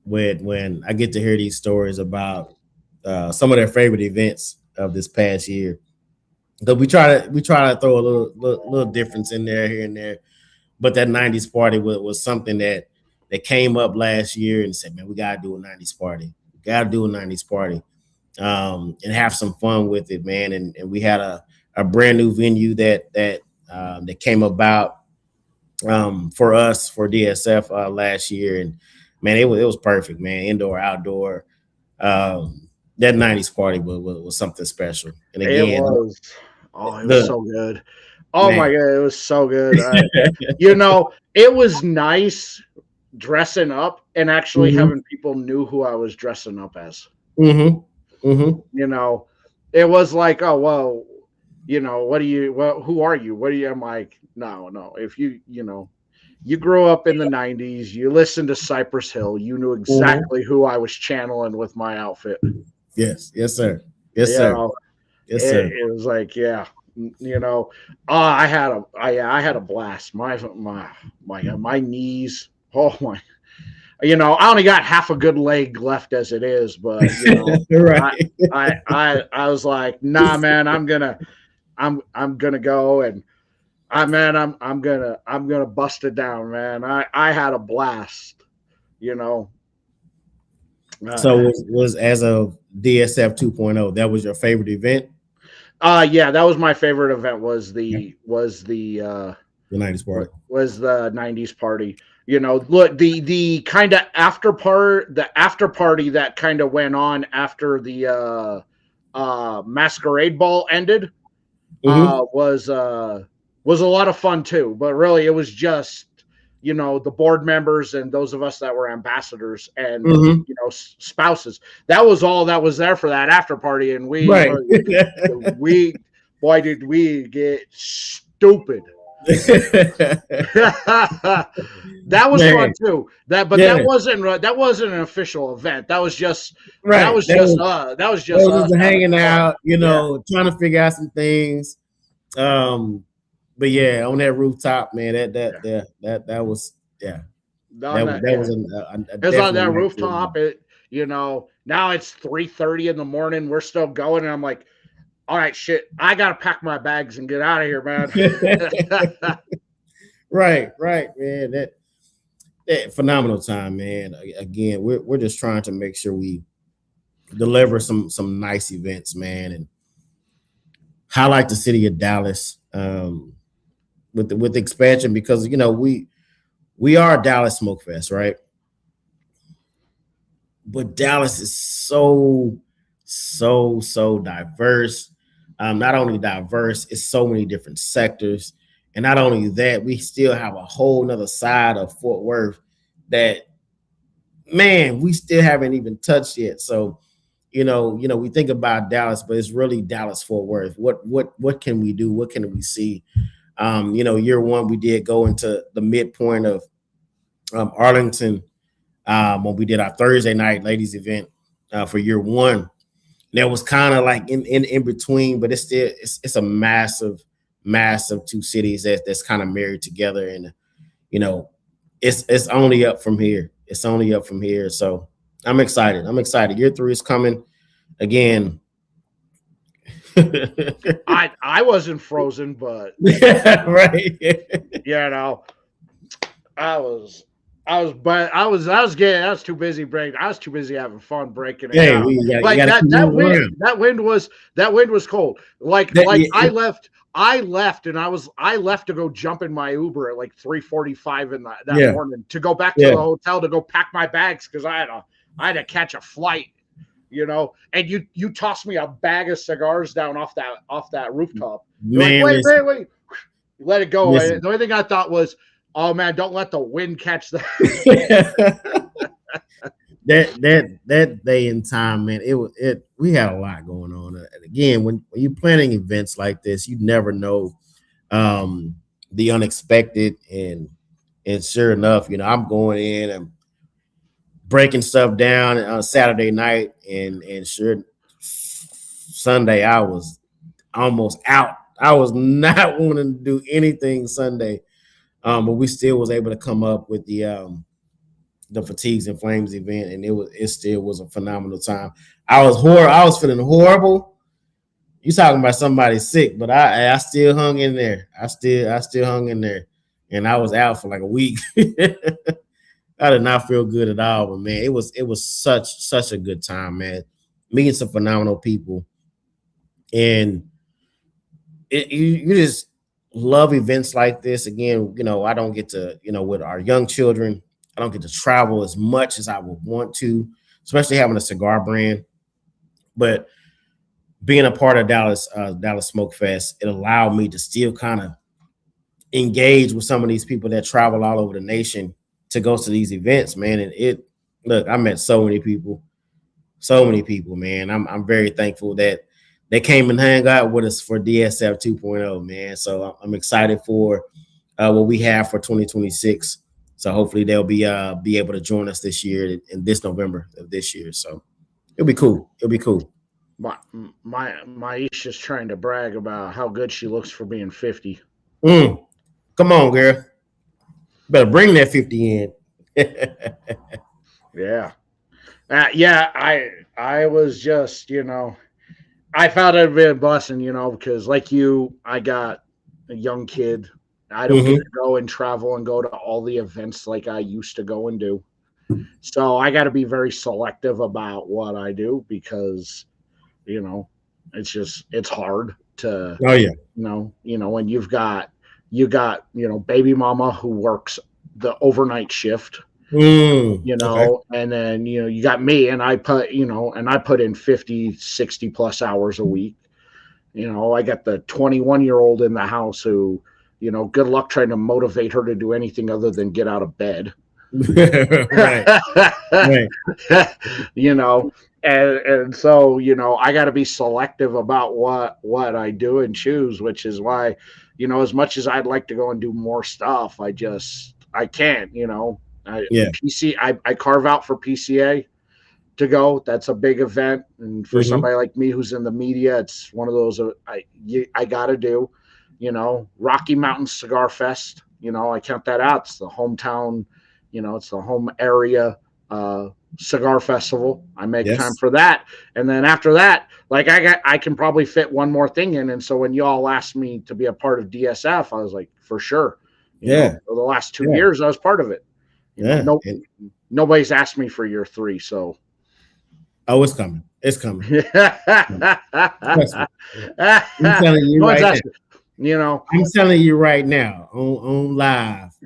when I get to hear these stories about some of their favorite events of this past year. Because we try to throw a little difference in there here and there, but that '90s party was something that came up last year and said, man, we gotta do a '90s party. We gotta do a '90s party, and have some fun with it, man. And we had a brand new venue that came about for us for DSF last year, and man, it was perfect, man. Indoor, outdoor. That '90s party was something special. And It again, was. Oh, it was the so good. Oh my man. god, it was so good. It was nice dressing up and actually Hmm. having people knew who I was dressing up as. Hmm. Hmm. You know, it was like, oh well, who are you? What are you? I'm like, no. If you grew up in the '90s, you listened to Cypress Hill, you knew Hmm. exactly who I was channeling with my outfit. Yes, yes, sir. Yes, You sir. know, Yes, sir. it was like, yeah, you know, I had a blast. My knees. Oh my, I only got half a good leg left as it is, but I Right. I was like, nah, man, I'm gonna go and I'm gonna bust it down, man. I had a blast, you know. So Uh, was as of DSF 2.0, that was your favorite event? yeah, that was my favorite event. Yeah. The '90s party. Was the '90s party. Look, the kind of the after party that kind of went on after the masquerade ball ended Hmm. was a lot of fun too. But really, it was just the board members and those of us that were ambassadors and Hmm. spouses. That was all that was there for that after party, and Right. we boy did we get stupid. That was fun Man. too. But Yeah. that wasn't an official event. Right. That was That just was us just having hanging fun. out, Yeah. trying to figure out some things. But yeah, on that rooftop, man, Yeah. that was, yeah, On that, that was yeah. a It was on definitely that nice to rooftop. Now it's 3:30 in the morning. We're still going, and I'm like, all right, shit, I gotta pack my bags and get out of here, man. Right, man. That phenomenal time, man. Again, we're just trying to make sure we deliver some nice events, man, and highlight the city of Dallas with the expansion, because we are Dallas Smoke Fest, right? But Dallas is so diverse. Not only diverse, it's so many different sectors. And not only that, we still have a whole nother side of Fort Worth that, man, we still haven't even touched yet. So, we think about Dallas, but it's really Dallas Fort Worth. What can we do? What can we see? Year one, we did go into the midpoint of Arlington when we did our Thursday night ladies event for year one. That was kind of like in between, but it's still it's a massive mass of two cities that's kind of married together, and you know, it's only up from here. It's only up from here. So I'm excited. I'm excited. Year 3 is coming again. I wasn't frozen, but right. you know, I was too busy breaking. I was too busy having fun breaking it Hey, down. like that wind was cold. I left and I left to go jump in my Uber at like 3:45 in that morning to go back to the hotel to go pack my bags because I had to catch a flight, you know. And you tossed me a bag of cigars down off that rooftop. You're man, like, wait. Let it go. The only thing I thought was, oh man, don't let the wind catch that. that day in time, man, we had a lot going on. And again, when you're planning events like this, you never know the unexpected, and sure enough, you know, I'm going in and breaking stuff down on Saturday night, and sure Sunday I was almost out. I was not wanting to do anything Sunday, but we still was able to come up with the Fatigues and Flames event, and it still was a phenomenal time. I was feeling horrible. You talking about somebody sick, but I still hung in there. I still hung in there, and I was out for like a week. I did not feel good at all, but man, it was such a good time, man. Meeting some phenomenal people, and you just love events like this. Again, you know, I don't get to, you know, with our young children, I don't get to travel as much as I would want to, especially having a cigar brand. But being a part of Dallas Smoke Fest, it allowed me to still kind of engage with some of these people that travel all over the nation to go to these events, man. And look, I met so many people, man. I'm very thankful that they came and hang out with us for DSF 2.0, man. So I'm excited for what we have for 2026. So hopefully they'll be able to join us this year in this November of this year. So it'll be cool. My Isha's trying to brag about how good she looks for being 50. Come on, girl. Better bring that 50 in. Yeah. I was just, you know, I found it a bit of blessing, you know, because like you, I got a young kid. I don't get to go and travel and go to all the events like I used to go and do. So I got to be very selective about what I do because, you know, it's hard to, you know, when you got, you know, baby mama who works the overnight shift, you know, and then, you know, you got me and I put in 50, 60 plus hours a week. You know, I got the 21-year-old in the house who, you know, good luck trying to motivate her to do anything other than get out of bed. right. You know, and so, you know, I got to be selective about what I do and choose, which is why, you know, as much as I'd like to go and do more stuff, I can't, you know. I carve out for PCA to go. That's a big event, and for somebody like me who's in the media, it's one of those I got to do. You know, Rocky Mountain Cigar Fest. You know, I count that out. It's the hometown. You know, it's the home area cigar festival. I make time for that, and then after that, like I can probably fit one more thing in. And so when y'all asked me to be a part of DSF, I was like, for sure. You know, for the last 2 years, I was part of it. You know, nobody's asked me for year 3, so. Oh, it's coming. It's coming. I'm telling you right now. You know, I'm telling you right now on live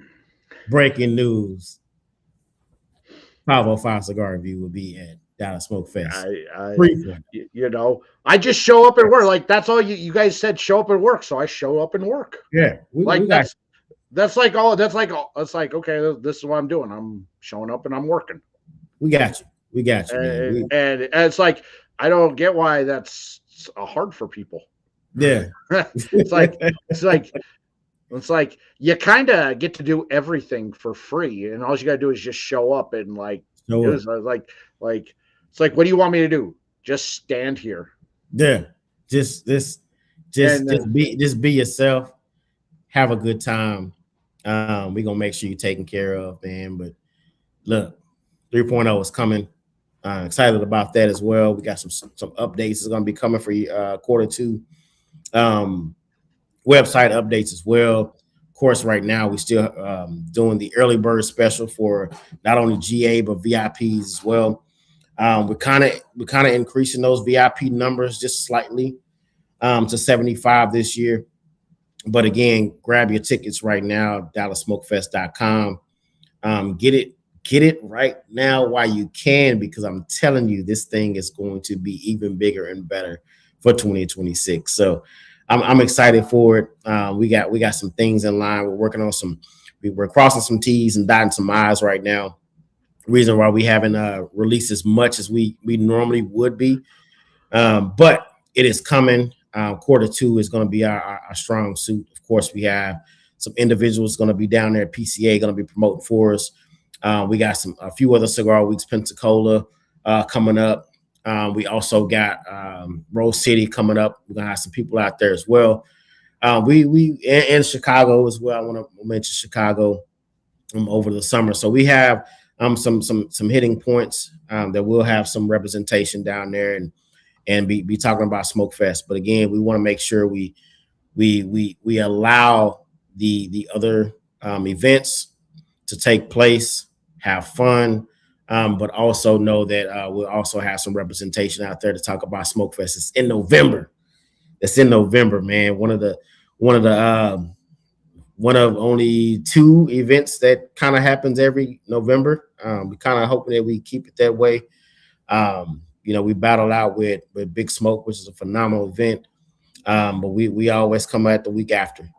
breaking news. 505 Cigar Review will be at Dallas Smoke Fest. You know, I just show up and work. Like that's all you guys said. Show up and work, so I show up and work. Yeah, that's like okay. This is what I'm doing. I'm showing up and I'm working. We got you. And it's like I don't get why that's hard for people. Yeah, it's like you kind of get to do everything for free, and all you gotta do is just show up and it's like what do you want me to do? Just stand here. Yeah, just be yourself. have a good time. We're gonna make sure you're taken care of, man. But look, 3.0 is coming. Excited about that as well. We got some updates. It's gonna be coming for quarter two. Website updates as well. Of course, right now we're still doing the early bird special for not only GA but VIPs as well. We're kind of increasing those VIP numbers just slightly to 75 this year. But again, grab your tickets right now, DallasSmokeFest.com. Get it right now while you can, because I'm telling you, this thing is going to be even bigger and better for 2026. So I'm excited for it. We got some things in line. We're working on we're crossing some T's and dotting some I's right now. Reason why we haven't released as much as we normally would be. But it is coming. Quarter two is going to be our strong suit. Of course, we have some individuals going to be down there at PCA, going to be promoting for us. We got a few other Cigar Weeks, Pensacola coming up. We also got Rose City coming up. We're going to have some people out there as well. We in Chicago as well. I want to mention Chicago over the summer. So we have some hitting points that will have some representation down there and be talking about Smoke Fest. But again, we want to make sure we allow the other events to take place, have fun, but also know that we'll also have some representation out there to talk about Smoke Fest. It's in November. It's in November, man. One of only 2 events that kind of happens every November. We kind of hoping that we keep it that way. We battled out with Big Smoke, which is a phenomenal event. But we always come out the week after.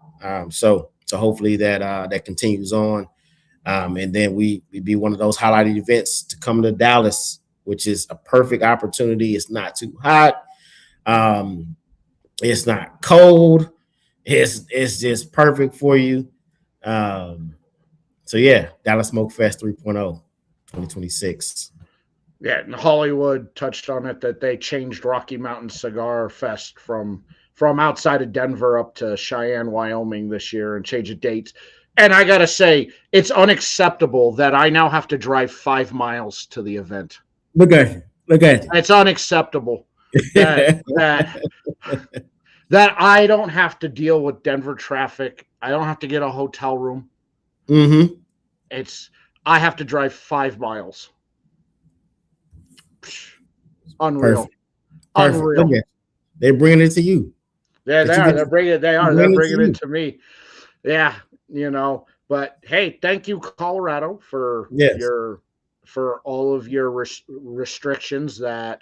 So hopefully that continues on. And then we be one of those highlighted events to come to Dallas, which is a perfect opportunity. It's not too hot. It's not cold. It's just perfect for you. So yeah, Dallas Smoke Fest 3.0, 2026. Yeah, and Hollywood touched on it that they changed Rocky Mountain Cigar Fest from outside of Denver up to Cheyenne, Wyoming this year and changed the dates. And I got to say, it's unacceptable that I now have to drive 5 miles to the event. Look at you. It's unacceptable that I don't have to deal with Denver traffic. I don't have to get a hotel room. Mm-hmm. I have to drive 5 miles. Unreal. Perfect. Unreal. Okay. They're bringing it to you. Yeah, they are. They're bringing it to me. Yeah, But hey, thank you, Colorado, for all of your restrictions that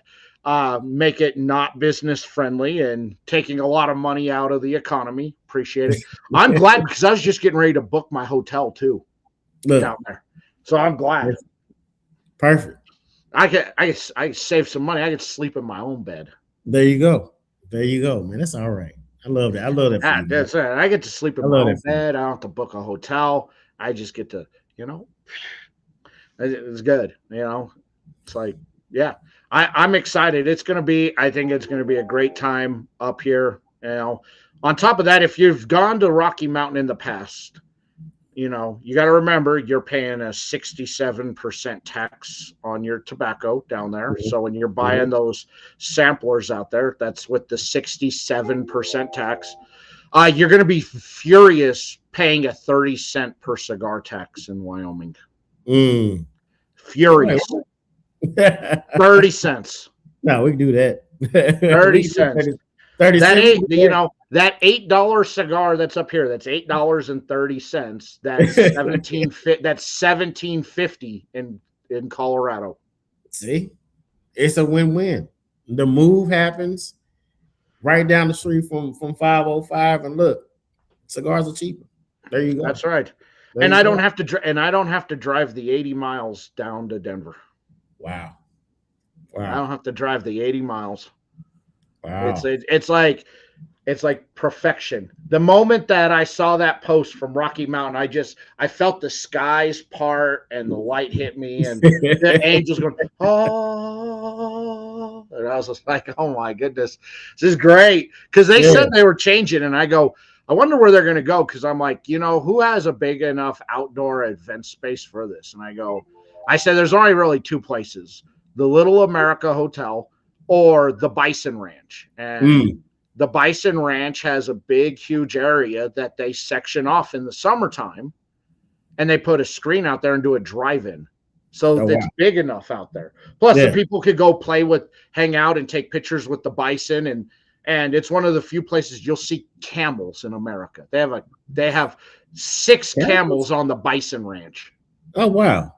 make it not business friendly and taking a lot of money out of the economy. Appreciate it. I'm glad, because I was just getting ready to book my hotel too down there, so I'm glad. Perfect. I save some money. I could sleep in my own bed. There you go, man. That's all right. I love that. That's it. I get to sleep in my own bed. I don't have to book a hotel. I just get to, it's good. It's like, yeah, I'm excited. I think it's going to be a great time up here. On top of that, if you've gone to Rocky Mountain in the past, you got to remember you're paying a 67% tax on your tobacco down there. Mm-hmm. So when you're buying those samplers out there, that's with the 67% tax. You're going to be furious paying a 30-cent per cigar tax in Wyoming. Furious. 30 cents. No, we can do that. 30 cents. 30 cents. That $8 cigar that's up here, that's $8.30. That's $17.50 in Colorado. See, it's a win-win. The move happens right down the street from 505, and look, cigars are cheaper. There you go. That's right. And I don't have to drive the 80 miles down to Denver. Wow. I don't have to drive the 80 miles. Wow. It's like perfection. The moment that I saw that post from Rocky Mountain, I felt the skies part and the light hit me and the angels going, oh, and I was just like, oh my goodness, this is great. Because they said they were changing, and I'm I wonder where they're going to go, because I'm like, who has a big enough outdoor event space for this? And I said, there's only really two places: the Little America Hotel or the Bison Ranch. And the Bison Ranch has a big, huge area that they section off in the summertime, and they put a screen out there and do a drive-in. So it's big enough out there. Plus, the people could go hang out and take pictures with the bison, and it's one of the few places you'll see camels in America. They have 6 camels on the Bison Ranch. Oh wow!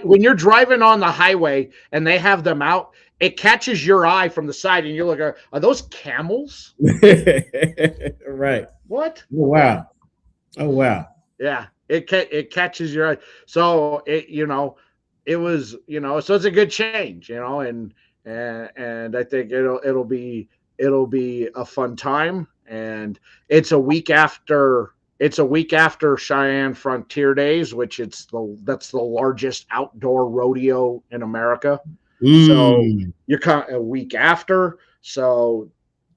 When you're driving on the highway and they have them out, it catches your eye from the side, and you look at, are those camels? Right. What? Oh wow! Oh wow! Yeah, it catches your eye. So it was, so it's a good change, and I think it'll be a fun time. And it's a week after Cheyenne Frontier Days, which that's the largest outdoor rodeo in America. So you're kind of a week after, so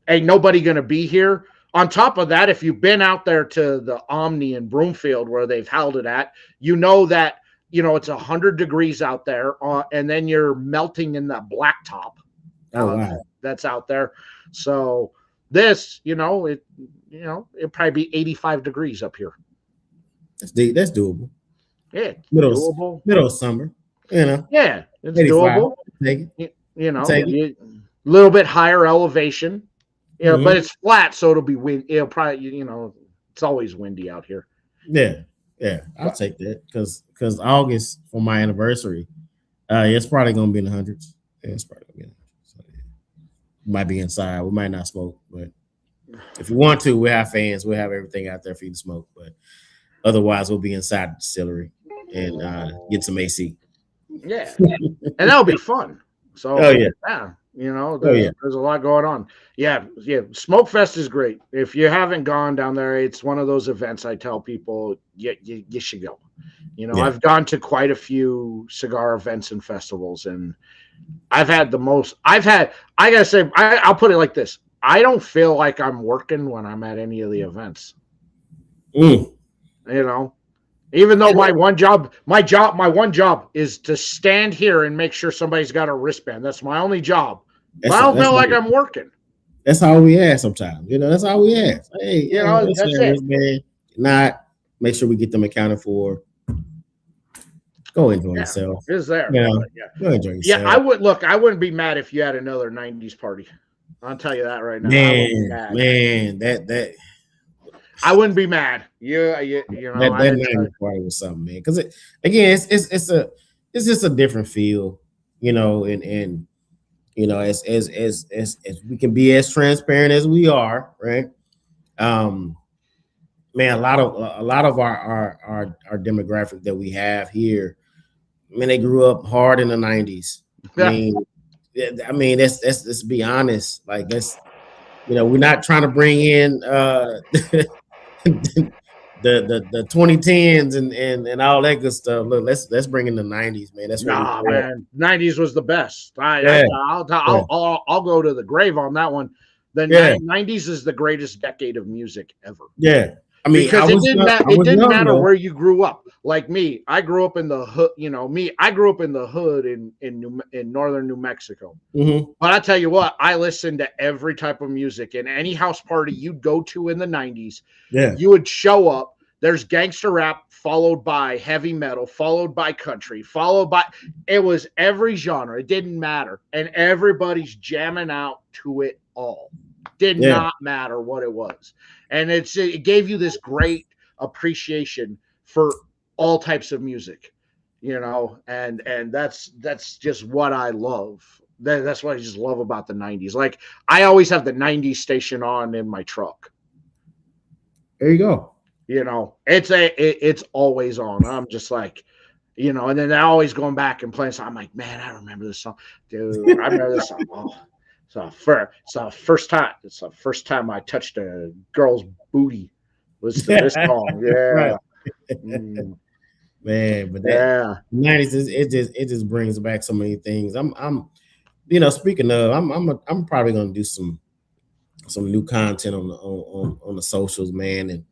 ain't nobody gonna be here. On top of that, if you've been out there to the Omni in Broomfield where they've held it at, that it's 100 degrees out there, and then you're melting in the blacktop. That's out there. So this, it'll probably be 85 degrees up here. That's doable. Yeah, doable. Middle of summer, Yeah, it's doable. Take it. A little bit higher elevation. But it's flat, so it'll be wind. It'll probably, it's always windy out here. Yeah, I'll take that because August for my anniversary, it's probably gonna be in the hundreds. Yeah, it's probably gonna be in the hundreds. So, we might be inside. We might not smoke, but if we want to, we have fans. We'll have everything out there for you to smoke. But otherwise, we'll be inside the distillery and get some AC. Yeah, and that'll be fun. So there's a lot going on. Yeah. Smoke Fest is great. If you haven't gone down there, it's one of those events I tell people you should go. I've gone to quite a few cigar events and festivals, and I gotta say, I'll put it like this: I don't feel like I'm working when I'm at any of the events. Even though my one job is to stand here and make sure somebody's got a wristband. That's my only job. But I don't feel like I'm working. That's all we ask sometimes. That's all we ask. Hey, that's it. Wristband. Not make sure we get them accounted for. Go enjoy yourself. It's there. Go enjoy yourself. Yeah, I wouldn't be mad if you had another 90s party. I'll tell you that right now. Man, that I wouldn't be mad. That 90s party was something, man. Because it's just a different feel, and as we can be as transparent as we are, right? Man, a lot of our demographic that we have here, man, they grew up hard in the 90s. I mean, let's be honest. Like, we're not trying to bring in the 2010s and all that good stuff. Look, let's bring in the 90s, man. That's man. 90s was the best. I'll go to the grave on that one. The 90s is the greatest decade of music ever. Yeah. I mean, because it didn't matter where you grew up. Like me, I grew up in the hood. I grew up in the hood in northern New Mexico. Mm-hmm. But I tell you what, I listened to every type of music. And any house party you'd go to in the 90s, you would show up. There's gangster rap, followed by heavy metal, followed by country, it was every genre. It didn't matter. And everybody's jamming out to it all. Did not matter what it was. And it gave you this great appreciation for all types of music, and that's just what I love. That's what I just love about the 90s. Like, I always have the 90s station on in my truck. There you go. It's always on. I'm just like, and then they're always going back and playing. So I'm like, man, I remember this song, dude. I remember this song. Oh. It's the first time I touched a girl's booty was to this song. Yeah. Man, but that 90s it just brings back so many things. I'm speaking of, I'm probably gonna do some some new content on the socials, man, and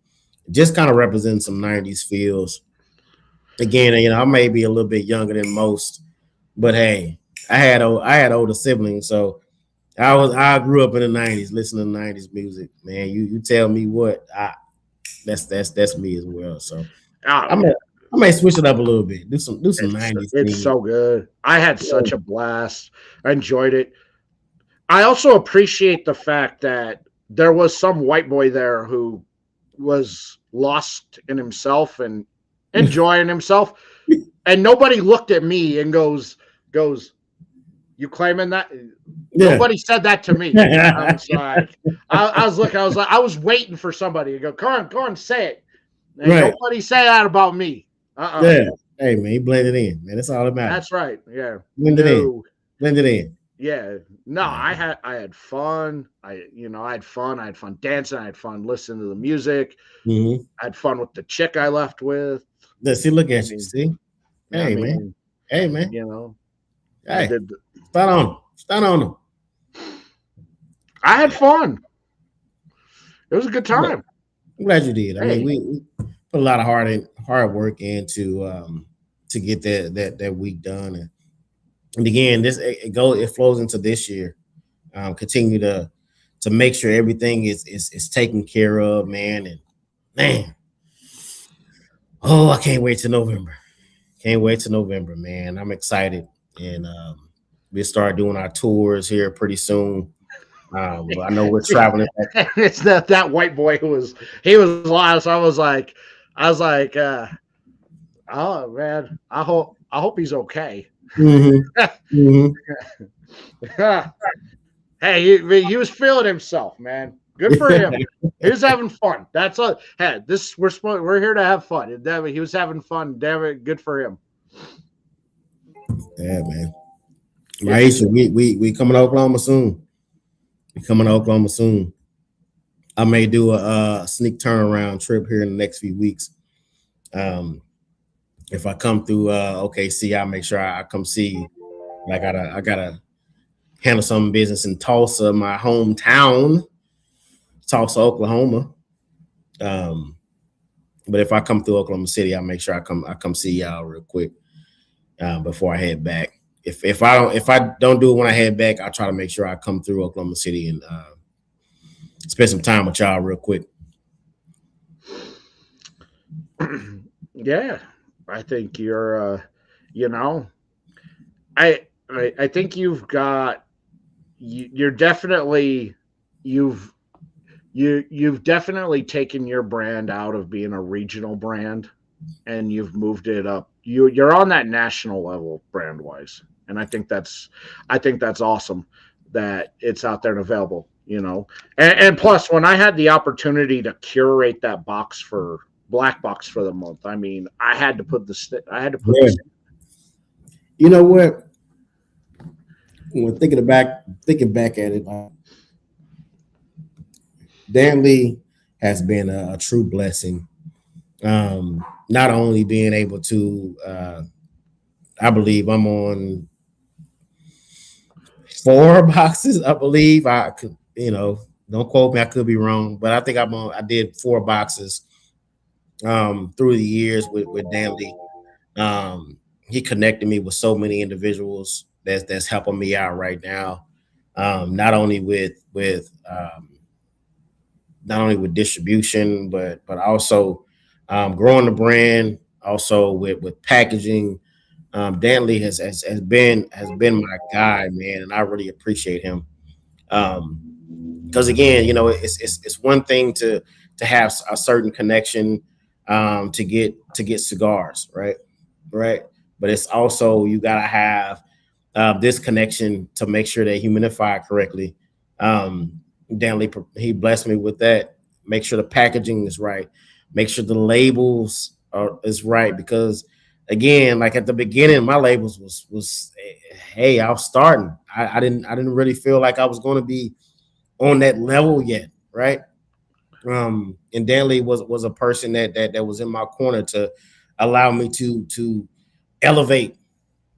just kind of represent some '90s feels. Again, I may be a little bit younger than most, but hey, I had older siblings, so I grew up in the '90s, listening to '90s music. Man, you tell me what, that's me as well. So I Oh, may I may switch it up a little bit, do some '90s it's theme. so good. I had Yeah. such a blast. I enjoyed it. I also appreciate the fact that there was some white boy there who was lost in himself and enjoying himself, and nobody looked at me and goes, "You claiming that?" Yeah. Nobody said that to me. I was like, I was looking, I was like, I was waiting for somebody to go on, say it. Ain't Right. nobody say that about me. Yeah. Hey man, he blended in, man. That's all that matters. That's right. Yeah. Blended in. No. Blended in. Yeah. No, Yeah. I had fun. I had fun. I had fun dancing. I had fun listening to the music. Mm-hmm. I had fun with the chick I left with. See, look I at you. mean, See? I Hey man. mean, Hey man. you know, I Hey. did. Start on him. Start on him. I had fun. It was a good Yeah. time. I'm glad you did. I mean, Hey, we put a lot of hard work into to get that week done, and again, it flows into this year. Continue to make sure everything is taken care of, man. And man, oh, I can't wait to November. Can't wait to November, man. I'm excited, and we'll start doing our tours here pretty soon. I know we're traveling. it's that white boy who was he was lost. I was like, oh man, I hope he's okay. Mm-hmm. Mm-hmm. Hey, he was feeling himself, man. Good for him. He was having fun. That's all. Hey, we're here to have fun. And damn it, he was having fun. Damn it, good for him. Yeah, man. Yeah. Maisha, we coming to Oklahoma soon. We coming to Oklahoma soon. I may do a sneak turnaround trip here in the next few weeks. Um, if I come through OKC, I'll make sure I come see you. I gotta handle some business in Tulsa, my hometown, Tulsa, Oklahoma. Um, but if I come through Oklahoma City, I'll make sure I come see y'all real quick before I head back. If I don't do it when I head back, I'll try to make sure I come through Oklahoma City and spend some time with y'all real quick. Yeah, I think you know, I think you're definitely you've you've definitely taken your brand out of being a regional brand and you've moved it up. You're on that national level brand wise, and I think that's awesome that it's out there and available. And plus, when I had the opportunity to curate that black box for the month, I mean, I had to put I had to put Yeah. this. You know what? When thinking back at it, Dan Lee has been a true blessing. Not only being able to, I believe I'm on 4 boxes. I believe I could, don't quote me. I could be wrong, but I think I did 4 boxes through the years with Dan Lee. He connected me with so many individuals that's helping me out right now. Not only not only with distribution, but also growing the brand, also with packaging. Dan Lee has been my guy, man, and I really appreciate him. Because again, it's one thing to have a certain connection to get cigars, right. But it's also you gotta have this connection to make sure they humidify correctly. Um, Dan Lee, he blessed me with that. Make sure the packaging is right. Make sure the labels is right because again, like at the beginning, my labels was hey, I was starting. I didn't really feel like I was going to be on that level yet, right? And Dan Lee was a person that was in my corner to allow me to elevate.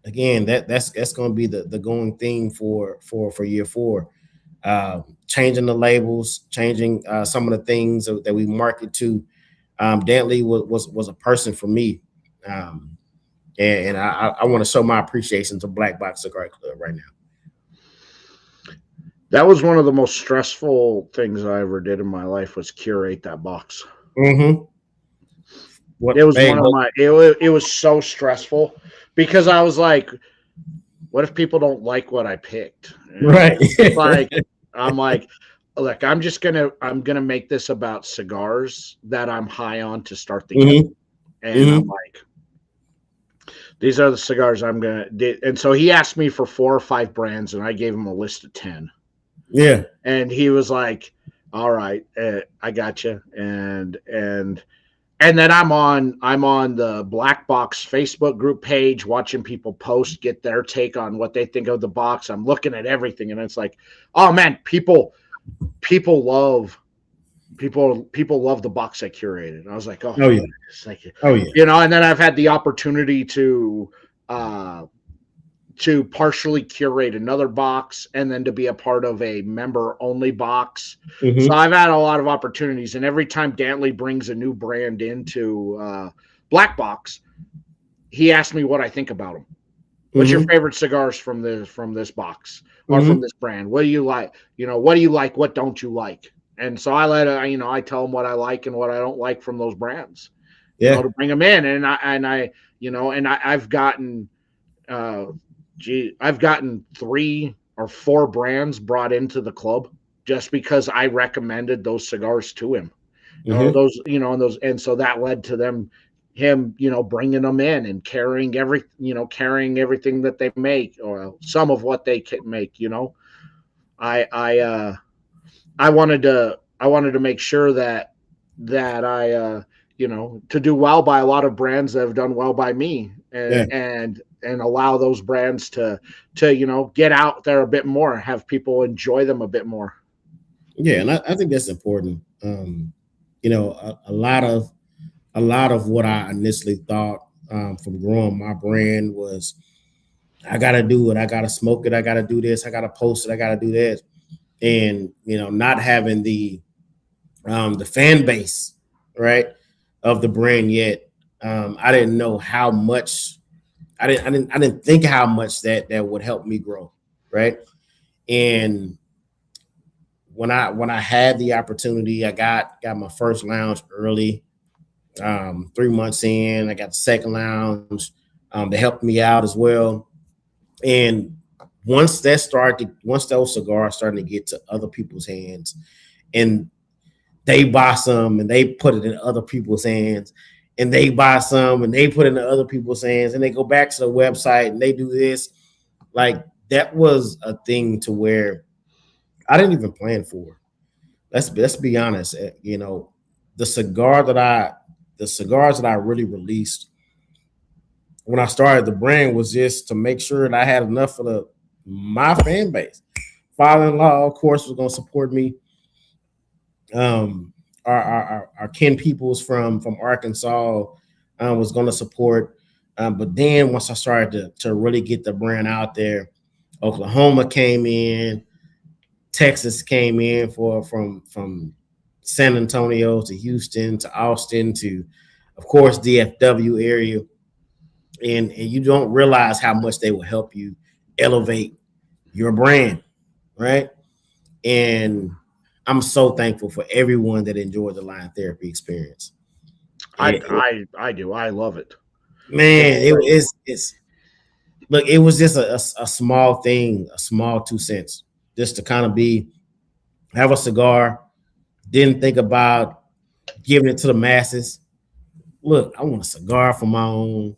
Again, that's going to be the going theme for year 4. changing the labels, changing some of the things that we market to. Dantley was a person for me. And I want to show my appreciation to Black Box Cigar Club right now. That was one of the most stressful things I ever did in my life, was curate that box. Mm-hmm. It was it was so stressful, because I was like, what if people don't like what I picked? Right. I'm like, look, I'm gonna make this about cigars that I'm high on to start the year. And I'm like, these are the cigars I'm gonna do. And so he asked me for 4 or 5 brands, and I gave him a list of 10. Yeah. And he was like, all right, I got you. And then I'm on the Black Box Facebook group page, watching people post, get their take on what they think of the box. I'm looking at everything, and it's like, oh man, people love the box I curated. And I was like, oh yeah, like, oh yeah, you know. And then I've had the opportunity to partially curate another box, and then to be a part of a member only box. Mm-hmm. So I've had a lot of opportunities, and every time Dantley brings a new brand into Black Box, he asks me what I think about them. What's your favorite cigars from this box, or from this brand? What do you like? You know, what do you like? What don't you like? And so I tell them what I like and what I don't like from those brands. Yeah, you know, to bring them in. And I've gotten I've gotten 3 or 4 brands brought into the club just because I recommended those cigars to him. And so that led to him, bringing them in and carrying everything that they make, or some of what they can make. I wanted to make sure that I to do well by a lot of brands that have done well by me, and allow those brands to get out there a bit more, have people enjoy them a bit more. Yeah, and I think that's important. A lot of what I initially thought from growing my brand was, I gotta do it, I gotta smoke it, I gotta do this, I gotta post it, I gotta do that, and not having the fan base, right, of the brand yet. I didn't know how much. I didn't think how much that would help me grow, right? And when I had the opportunity, I got my first lounge early. 3 months in, I got the second lounge. They helped me out as well. And once those cigars started to get to other people's hands, and they buy some and they put it in other people's hands, and they buy some and they put it in other people's hands, and they go back to the website and they do this, like, that was a thing to where I didn't even plan for. Let's be honest. The cigars that I really released when I started the brand was just to make sure that I had enough for my fan base. Father-in-law, of course, was going to support me. Our Ken Peoples from Arkansas was going to support. But then once I started to really get the brand out there, Oklahoma came in, Texas came in from San Antonio to Houston to Austin to, of course, DFW area. And you don't realize how much they will help you elevate your brand, right? And I'm so thankful for everyone that enjoyed the line therapy experience. I do. I love it. Man, it was just a small thing, a small 2 cents, just to kind of have a cigar. Didn't think about giving it to the masses. Look, I want a cigar for my own,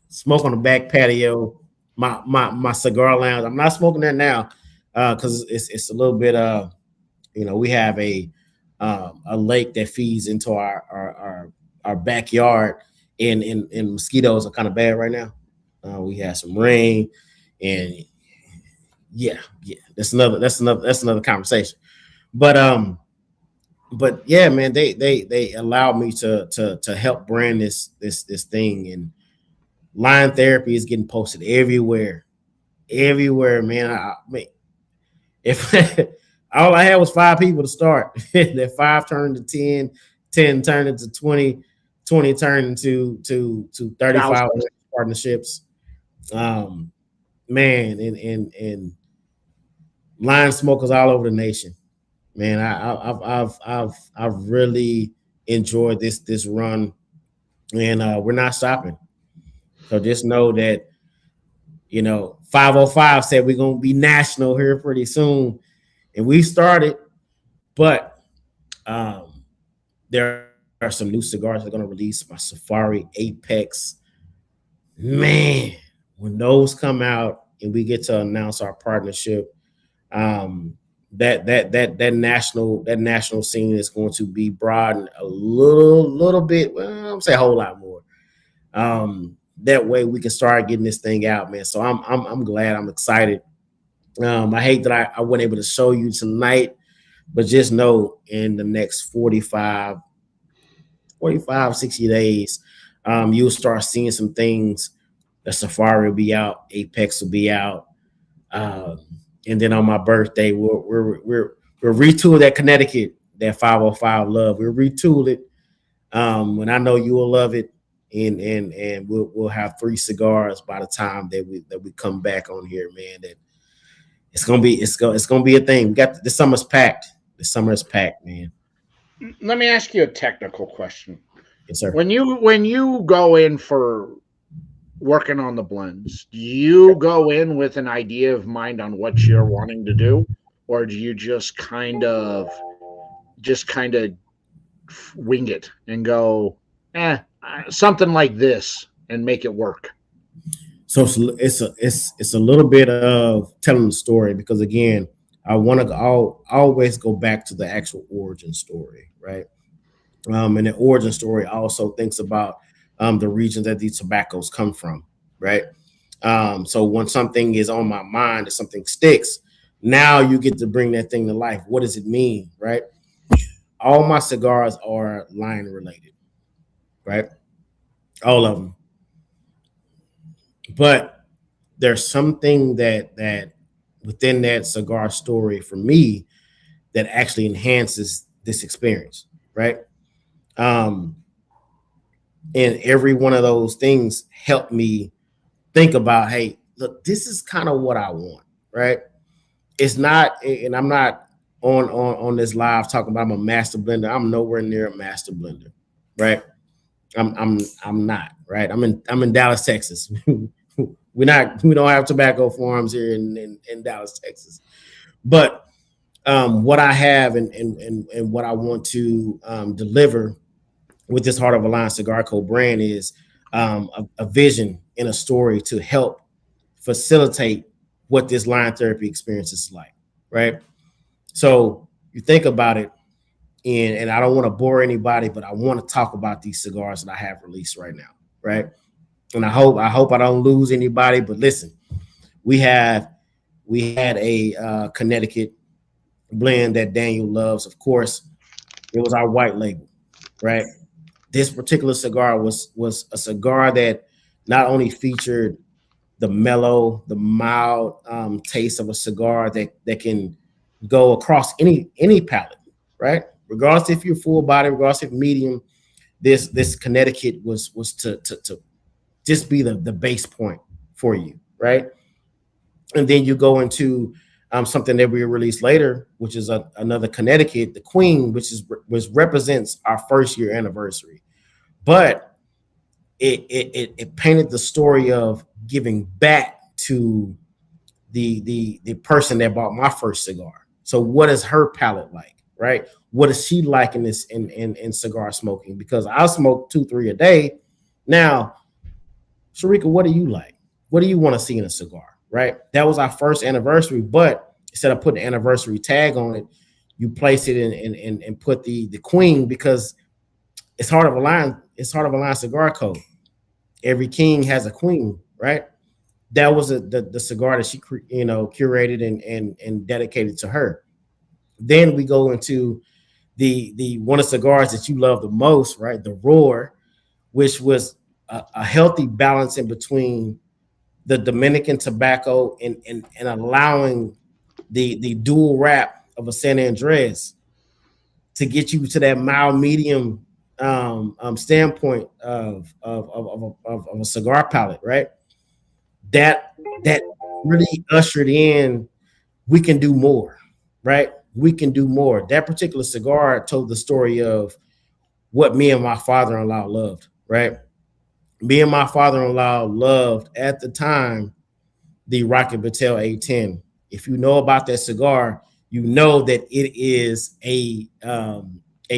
smoke on the back patio, my cigar lounge. I'm not smoking that now because it's a little bit we have a lake that feeds into our backyard, and mosquitoes are kind of bad right now. We had some rain, and yeah, that's another conversation. But yeah, man, they allowed me to help brand this thing, and line therapy is getting posted everywhere, man. If all I had was 5 people to start. That 5 turned to 10, 10 turned into 20, 20 turned into to 35 partnerships. Man, and line smokers all over the nation. Man, I've really enjoyed this run, and we're not stopping. So just know that 505 said we're gonna be national here pretty soon, and we started, but there are some new cigars that are gonna release. My Safari Apex, man, when those come out and we get to announce our partnership, that national scene is going to be broadened a little bit. Well, I'm say a whole lot more. That way we can start getting this thing out, man. So I'm glad, I'm excited. I hate that I wasn't able to show you tonight, but just know in the next 45, 60 days, you'll start seeing some things. The Safari will be out, Apex will be out. And then on my birthday, we're retool that Connecticut, that 505 love. We'll retool it. And I know you will love it. And we'll have 3 cigars by the time that we come back on here, man. That it's gonna be a thing. We got this summer's packed. The summer is packed, man. Let me ask you a technical question. Yes, sir. When you go in for working on the blends, do you go in with an idea of mind on what you're wanting to do, or do you just kind of wing it and go, something like this and make it work? So it's a little bit of telling the story, because again, I'll always go back to the actual origin story, right? And the origin story also thinks about the regions that these tobaccos come from, right? So when something is on my mind, if something sticks, now you get to bring that thing to life. What does it mean, right? All my cigars are line related, right? All of them. But there's something that within that cigar story for me that actually enhances this experience, right? And every one of those things helped me think about, hey, look, this is kind of what I want, right? It's not, and I'm not on this live talking about I'm a master blender. I'm nowhere near a master blender, right? I'm not, right? I'm in Dallas, Texas. we don't have tobacco farms here in Dallas, Texas. But what I have and what I want to deliver with this Heart of a Lion Cigar Co. brand is a vision and a story to help facilitate what this line therapy experience is like, right? So you think about it, and I don't want to bore anybody, but I want to talk about these cigars that I have released right now, right? And I hope I don't lose anybody. But listen, we had a Connecticut blend that Daniel loves. Of course, it was our white label, right? This particular cigar was a cigar that not only featured the mellow, the mild taste of a cigar that can go across any palate, right? Regardless if you're full body, regardless if medium, this Connecticut was to just be the base point for you, right? And then you go into something that we released later, which is another Connecticut, the Queen, which represents our first year anniversary. But it painted the story of giving back to the person that bought my first cigar. So what is her palate like, right? What is she like in this in cigar smoking? Because I smoke 2-3 a day. Now, Sharika, what do you like? What do you want to see in a cigar, right? That was our first anniversary, but instead of putting an anniversary tag on it, you place it in and put the Queen, because it's Heart of a Lion. It's Heart of a Lion Cigar Co. Every king has a queen, right? That was the cigar that she curated and dedicated to her. Then we go into the one of the cigars that you love the most, right? The Roar, which was a healthy balance in between the Dominican tobacco and allowing the dual wrap a San Andres to get you to that mild medium standpoint of a cigar palette, right? That that really ushered in we can do more, right? We can do more. That particular cigar told the story of what me and my father-in-law loved, right? Me and my father-in-law loved at the time the Rocket Patel A10. If you know about that cigar, you know that it is a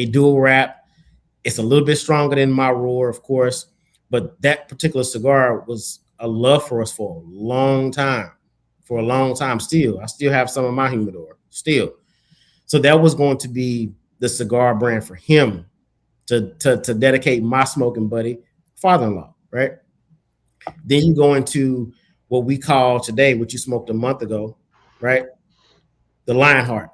dual wrap. It's a little bit stronger than my Roar, of course, but that particular cigar was a love for us for a long time. For a long time, still, I still have some of my humidor, still. So that was going to be the cigar brand for him to dedicate my smoking buddy, father-in-law, right? Then you go into what we call today, what you smoked a month ago, right? The Lionheart.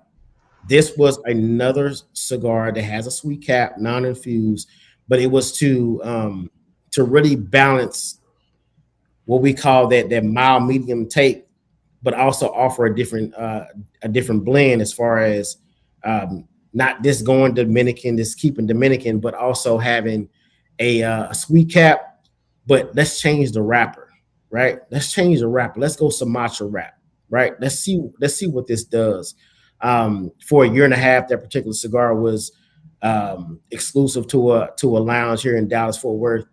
This was another cigar that has a sweet cap, non-infused, but it was to really balance what we call that mild medium take, but also offer a different blend as far as not just going Dominican, just keeping Dominican, but also having a sweet cap. But let's change the wrapper, right? Let's change the wrapper. Let's go Sumatra wrap, right? Let's see what this does. For a year and a half, that particular cigar was exclusive to a lounge here in Dallas Fort Worth,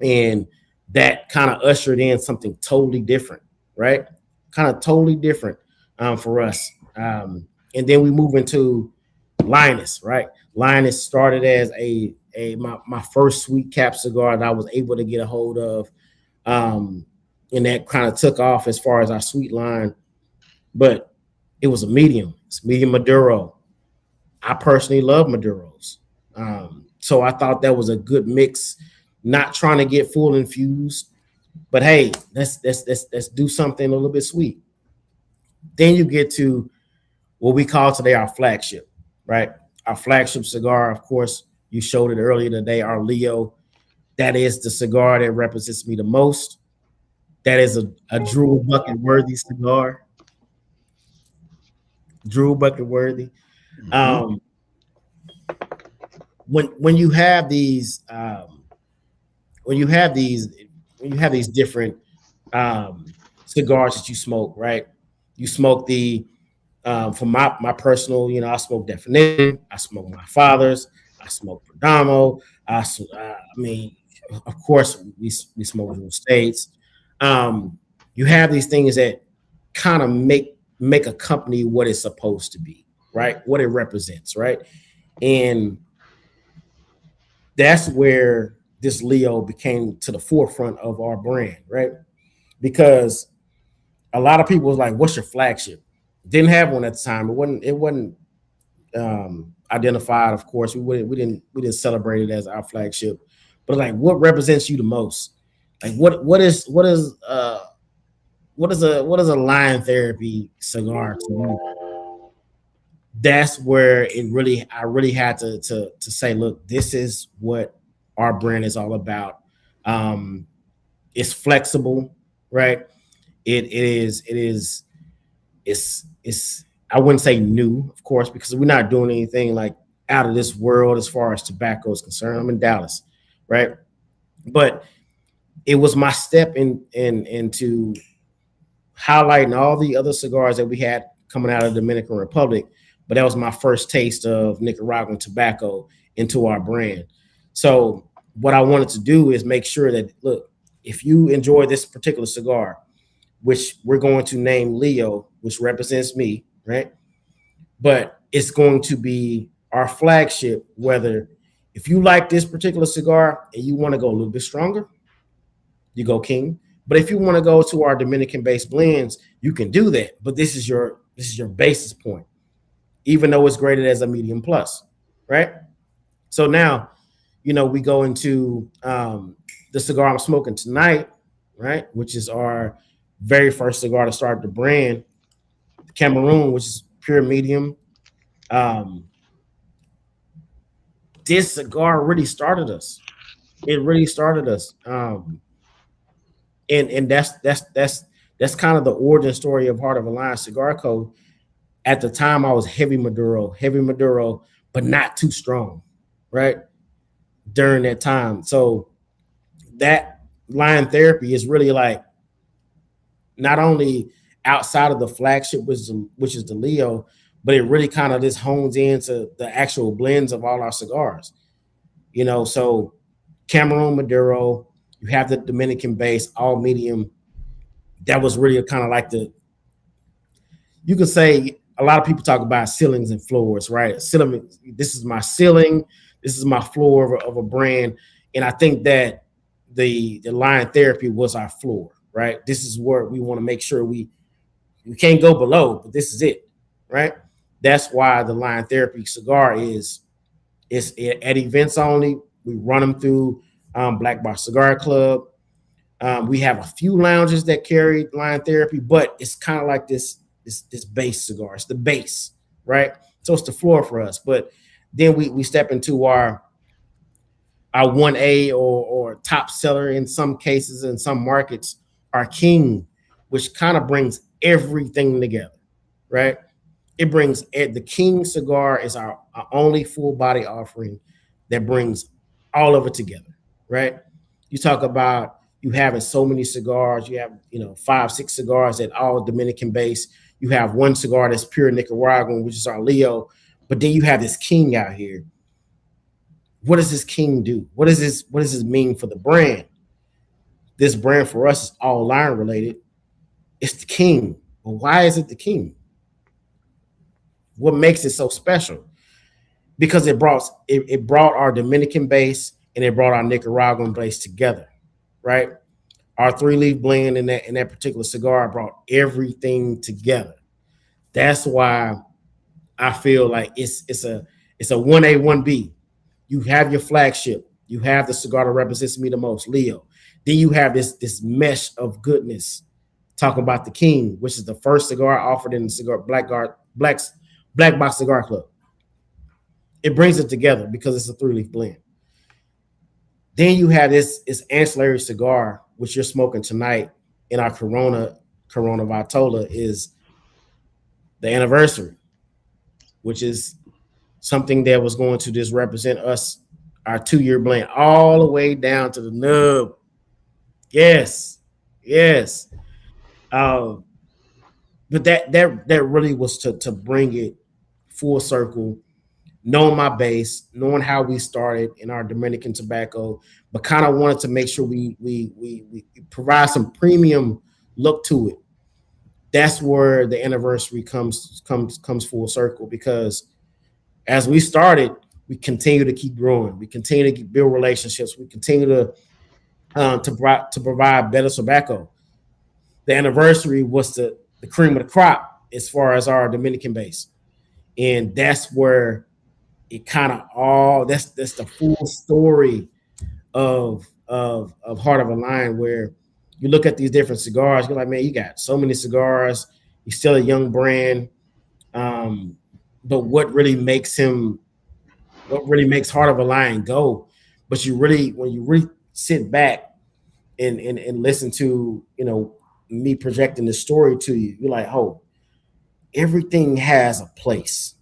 and that kind of ushered in something totally different, right? Kind of totally different for us. And then we move into Linus, right? Linus started as my first sweet cap cigar that I was able to get a hold of, and that kind of took off as far as our sweet line. But it was a medium. It's medium Maduro. I personally love Maduros, so I thought that was a good mix. Not trying to get full infused, but hey, let's do something a little bit sweet. Then you get to what we call today our flagship, right? Our flagship cigar, of course, you showed it earlier today, our Leo. That is the cigar that represents me the most. That is a Drew Bucket worthy cigar. Drew Bucket worthy. Mm-hmm. When you have these different cigars that you smoke, right? You smoke the for my personal, I smoke Definition, I smoke my father's, I smoke Perdomo, I mean, of course, we smoke in the States. You have these things that kind of make a company what it's supposed to be, right? What it represents, right? And that's where this Leo became to the forefront of our brand, right? Because a lot of people was like, "What's your flagship?" Didn't have one at the time. It wasn't identified. Of course, we didn't celebrate it as our flagship. But like, what represents you the most? Like, what is a Lion Therapy cigar to you? That's where I really had to say, look, this is what our brand is all about. It's flexible, right? It's I wouldn't say new, of course, because we're not doing anything like out of this world as far as tobacco is concerned. I'm in Dallas, right? But it was my step into highlighting all the other cigars that we had coming out of the Dominican Republic. But that was my first taste of Nicaraguan tobacco into our brand. So what I wanted to do is make sure that, look, if you enjoy this particular cigar, which we're going to name Leo, which represents me, right? But it's going to be our flagship, whether if you like this particular cigar and you want to go a little bit stronger, you go King. But if you want to go to our Dominican-based blends, you can do that. But this is your basis point, even though it's graded as a medium plus, right? So now, we go into the cigar I'm smoking tonight, right? Which is our very first cigar to start the brand, Cameroon, which is pure medium. This cigar really started us. It really started us. And that's kind of the origin story of Heart of a Lion Cigar Co. At the time, I was heavy Maduro, but not too strong, right? During that time. So that line therapy is really like not only outside of the flagship, which is the Leo, but it really kind of just hones into the actual blends of all our cigars. So Cameroon Maduro, you have the Dominican base, all medium. That was really kind of like you could say a lot of people talk about ceilings and floors, right? Ceiling, this is my ceiling, this is my floor of a brand. And I think that the line therapy was our floor, right? This is where we want to make sure we can't go below, but this is it, right? That's why the line therapy cigar is at events only. We run them through Black Box Cigar Club. We have a few lounges that carry line therapy, but it's kind of like this base cigar. It's the base, right? So it's the floor for us. But then we step into our 1A or top seller in some cases, in some markets, our king, which kind of brings everything together, right? It brings the king cigar is our only full body offering that brings all of it together, right? You talk about you having so many cigars, you have 5, 6 cigars that all Dominican base. You have one cigar that's pure Nicaraguan, which is our Leo, but then you have this king out here. What does this king do? What does this mean for the brand? This brand for us is all line related. It's the king. Well, why is it the king? What makes it so special? Because it brought our Dominican base and it brought our Nicaraguan base together, right? Our 3-leaf blend in that particular cigar brought everything together. That's why I feel like it's a 1A, 1B. You have your flagship. You have the cigar that represents me the most, Leo. Then you have this mesh of goodness. Talking about the King, which is the first cigar offered in the cigar Black Box Cigar Club. It brings it together because it's a 3-leaf blend. Then you have this ancillary cigar, which you're smoking tonight in our Corona Vitola, is the anniversary, which is something that was going to just represent us, our 2-year blend, all the way down to the nub. Yes. But that really was to bring it full circle, knowing my base, knowing how we started in our Dominican tobacco, but kind of wanted to make sure we provide some premium look to it. That's where the anniversary comes full circle, because as we started, we continue to keep growing. We continue to build relationships. We continue to provide better tobacco. The anniversary was the cream of the crop as far as our Dominican base, and that's where it kind of all that's the full story of Heart of a Lion, where you look at these different cigars, you're like, man, you got so many cigars. He's still a young brand, but what really makes Heart of a Lion go? But when you really sit back and listen to me projecting the story to you, you're like, oh, everything has a place.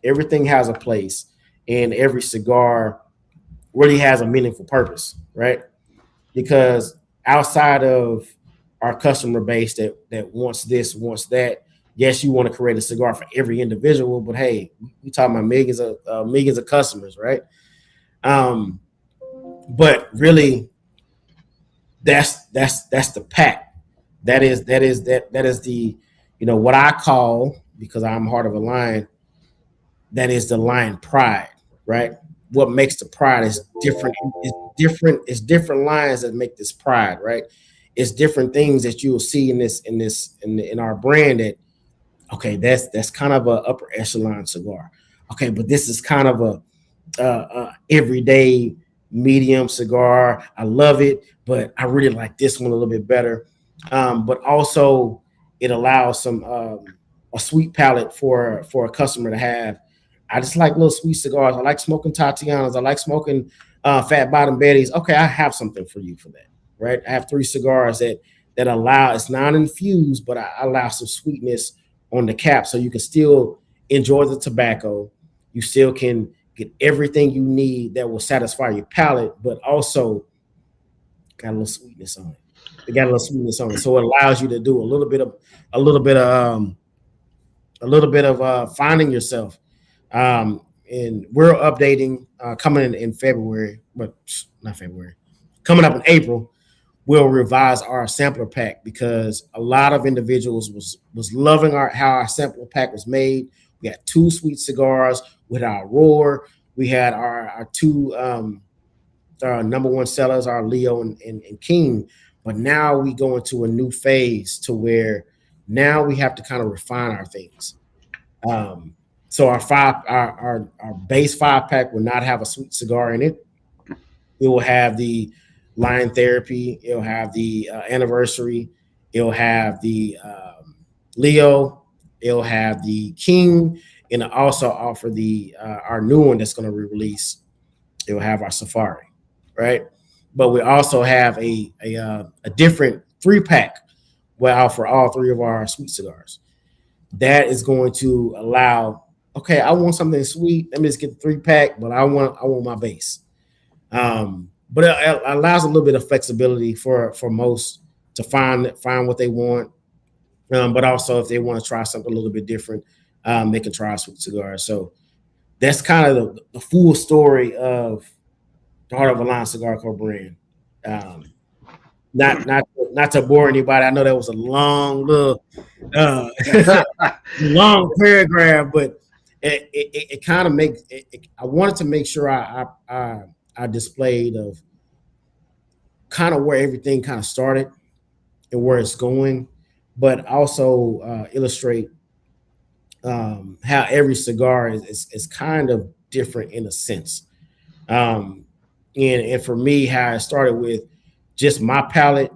Everything has a place, and every cigar really has a meaningful purpose, right? Because outside of our customer base that wants this, wants that, yes, you want to create a cigar for every individual, but hey, we talking about millions of customers, right? But really, that's the pack. That is the what I call, because I'm Heart of a Lion, that is the lion pride, right? What makes the pride is different. It's different lines that make this pride, right? It's different things that you will see in our brand that, okay, that's kind of a upper echelon cigar. Okay, but this is kind of a everyday medium cigar. I love it, but I really like this one a little bit better. But also it allows some a sweet palate for a customer to have. I just like little sweet cigars. I like smoking Tatianas. I like smoking Fat Bottom Betties. Okay, I have something for you for that, right? I have 3 cigars that allow, it's non-infused, but I allow some sweetness on the cap, so you can still enjoy the tobacco. You still can get everything you need that will satisfy your palate, but also got a little sweetness on it. It got a little sweetness on it, so it allows you to do a little bit of finding yourself. And we're updating coming in February, but not February, coming up in April. We'll revise our sampler pack because a lot of individuals was loving how our sampler pack was made. We had 2 sweet cigars with our roar. We had our 2 our number 1 sellers, our Leo and King. But now we go into a new phase to where now we have to kind of refine our things. So our base 5-pack will not have a sweet cigar in it. It will have the Lion Therapy. It'll have the Anniversary. It'll have the Leo. It'll have the King, and it'll also offer the our new one that's going to re-release. It'll have our Safari, right? But we also have a different 3-pack will offer all 3 of our sweet cigars. That is going to allow, okay, I want something sweet. Let me just get the 3-pack, but I want my base. But it allows a little bit of flexibility for most to find what they want. But also if they want to try something a little bit different, they can try a sweet cigar. So that's kind of the full story of the Heart of a Lion Cigar Co. brand. Not to bore anybody. I know that was a long little long paragraph, but it kind of makes it. I wanted to make sure I displayed of kind of where everything kind of started and where it's going, but also illustrate how every cigar is kind of different in a sense. And for me, how it started with just my palate,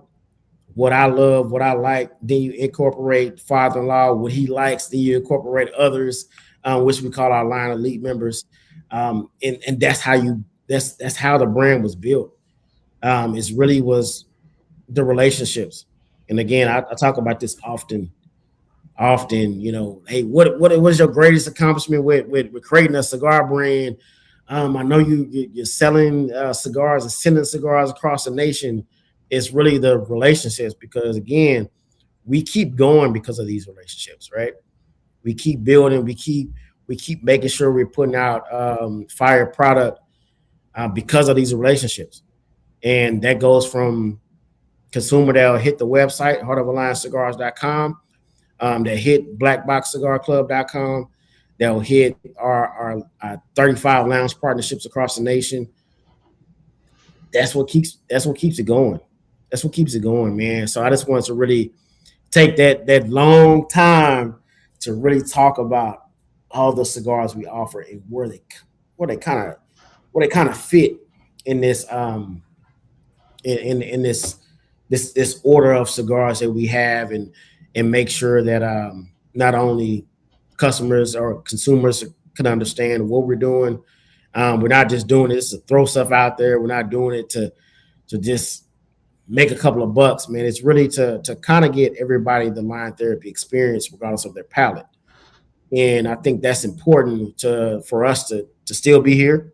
what I love, what I like. Then you incorporate father-in-law, what he likes. Then you incorporate others, which we call our line elite members. And that's how that's how the brand was built. It really was the relationships. And again, I talk about this often. You know, hey, what was your greatest accomplishment with creating a cigar brand? I know you're selling cigars and sending cigars across the nation. It's really the relationships, because again, we keep going because of these relationships, right? We keep building, we keep making sure we're putting out fire product because of these relationships. And that goes from consumer that'll hit the website, heartofalliancecigars.com, that hit blackboxcigarclub.com, that'll hit our 35 lounge partnerships across the nation. That's what keeps it going. That's what keeps it going, man. So I just wanted to really take that long time to really talk about all the cigars we offer and where they kind of fit in this in this order of cigars that we have, and make sure that not only customers or consumers can understand what we're doing. We're not just doing this to throw stuff out there. We're not doing it to just make a couple of bucks, man. It's really to kind of get everybody the line therapy experience regardless of their palate. And I think that's important for us to still be here,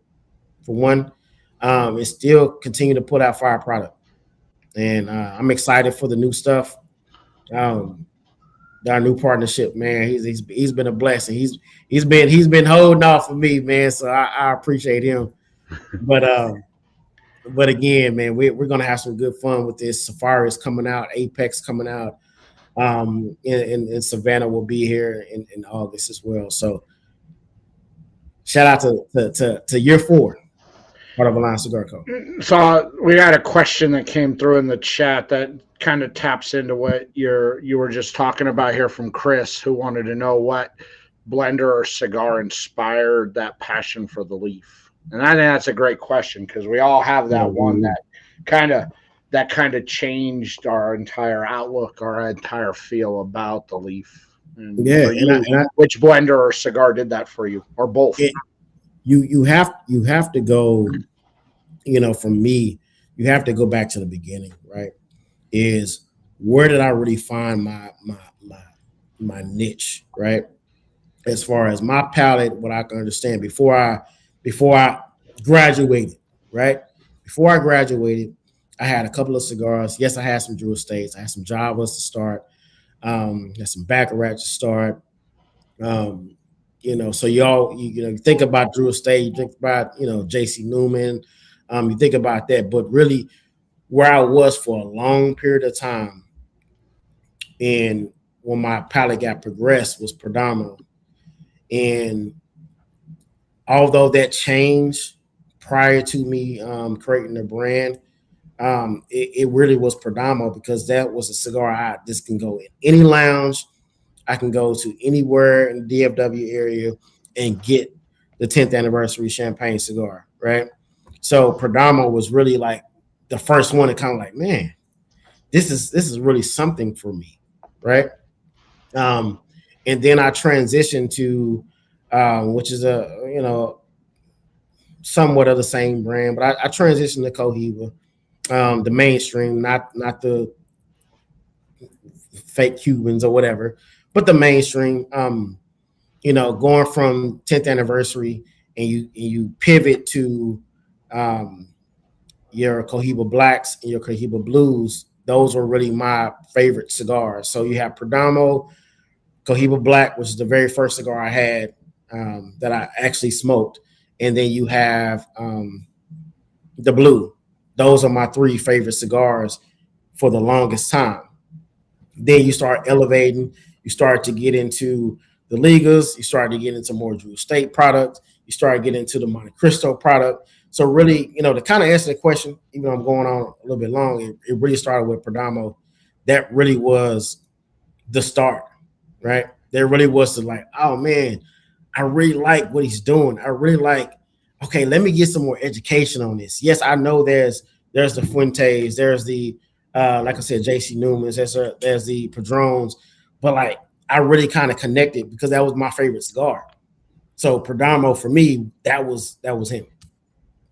for one, and still continue to put out fire product. And I'm excited for the new stuff. Our new partnership, man. He's been a blessing. He's been holding off for me, man. So I appreciate him. But again, man, we're gonna have some good fun with this. Safari is coming out, Apex coming out, and Savannah will be here in August as well. So shout out to year 4, Heart of a Lion Cigar Co. So we had a question that came through in the chat that kind of taps into what you were just talking about here from Chris, who wanted to know what blender or cigar inspired that passion for the leaf. And I think that's a great question, because we all have that one that kind of changed our entire outlook, our entire feel about the leaf. And which blender or cigar did that for you, or both? You have to go, for me, you have to go back to the beginning, right? Is where did I really find my niche, right? As far as my palate, what I can understand before I graduated, right? Before I graduated, I had a couple of cigars. Yes, I had some Drew Estates. I had some Javas to start. Had some Baccarat to start. Um, so you think about Drew Estate, you think about J.C. Newman, you think about that, but really where I was for a long period of time, and when my palate got progressed was Perdomo, and although that changed prior to me creating the brand, it really was Perdomo because that was a cigar this can go in any lounge. I can go to anywhere in the DFW area and get the 10th anniversary champagne cigar, right? So Perdomo was really like the first one to kind of like, man, this is really something for me, right? Um, and then I transitioned to which is somewhat of the same brand, but I transitioned to Cohiba, the mainstream, not the fake Cubans or whatever, but the mainstream. Going from 10th anniversary and you pivot to your Cohiba Blacks and your Cohiba Blues. Those were really my favorite cigars. So you have Perdomo, Cohiba Black, which is the very first cigar I had that I actually smoked, and then you have the Blue. Those are my three favorite cigars for the longest time. Then you start elevating. You start to get into the Ligas. You start to get into more Drew Estate products. You start getting into the Monte Cristo product. So really, to kind of answer the question, even though I'm going on a little bit long, it really started with Perdomo. That really was the start, right? There really was the like, oh man, I really like what he's doing. I really like, okay, let me get some more education on this. Yes, I know there's the Fuentes, there's the like I said, JC Newman's, there's the Padrones, but like I really kind of connected because that was my favorite cigar. So Perdomo for me, that was him.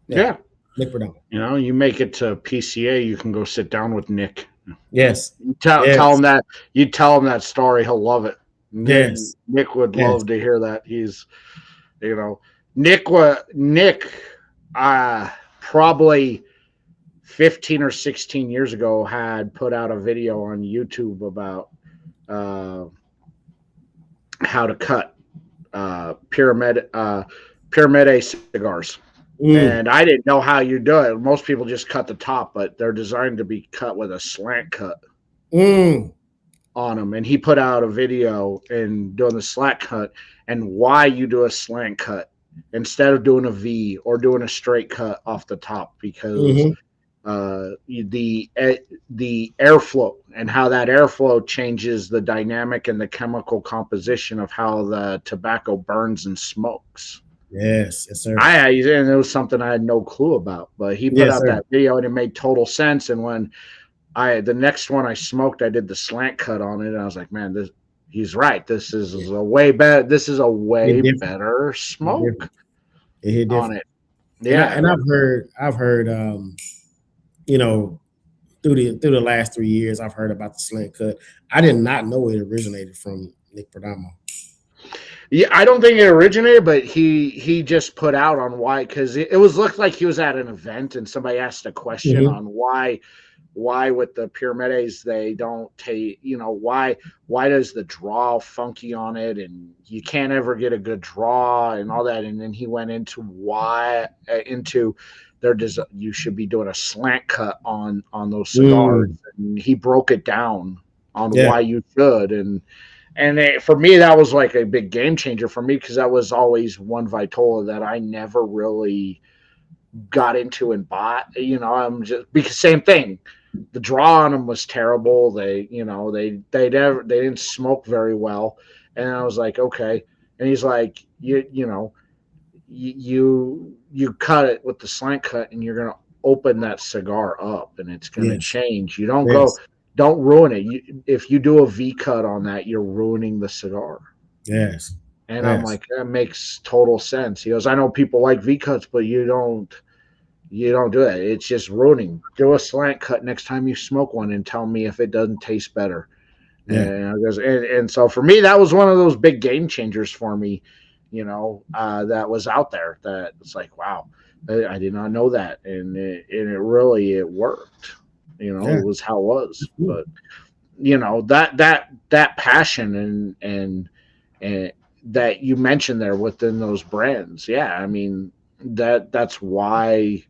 Yeah. Nick Perdomo. You make it to PCA, you can go sit down with Nick. Yes. Tell him that. You tell him that story, he'll love it. Yes. Nick would love to hear that. He's, Nick probably 15 or 16 years ago had put out a video on YouTube about how to cut pyramid cigars. And I didn't know how you do it. Most people just cut the top, but they're designed to be cut with a slant cut on them. And he put out a video and doing the slant cut and why you do a slant cut instead of doing a V or doing a straight cut off the top, because the airflow and how that airflow changes the dynamic and the chemical composition of how the tobacco burns and smokes. Yes, sir. And it was something I had no clue about, but he put out that video and it made total sense. And when the next one I smoked, I did the slant cut on it, and I was like, man, he's right. This is a way better. This is a way better smoke on it. Yeah, and I've heard, through the last 3 years, I've heard about the slant cut. I did not know it originated from Nick Perdomo. Yeah, I don't think it originated, but he just put out on why, because it looked like he was at an event and somebody asked a question on why with the Pyramides they don't take, why does the draw funky on it and you can't ever get a good draw and all that, and then he went into you should be doing a slant cut on those cigars, and he broke it down on why you should. And for me, that was like a big game changer for me, because that was always one Vitola that I never really got into and bought. I'm just, because same thing, the draw on them was terrible. They didn't smoke very well, and I was like, okay. And he's like, you cut it with the slant cut, and you're gonna open that cigar up, and it's gonna change. You don't don't ruin it. If you do a V cut on that, you're ruining the cigar. Yes. And I'm like, that makes total sense. He goes, I know people like V cuts, but you don't do that. It's just ruining. Do a slant cut next time you smoke one and tell me if it doesn't taste better. And so for me, that was one of those big game changers for me, that was out there. That it's like, wow, I did not know that, and it really worked. It was how it was. But that passion and that you mentioned there within those brands, yeah, I mean that's why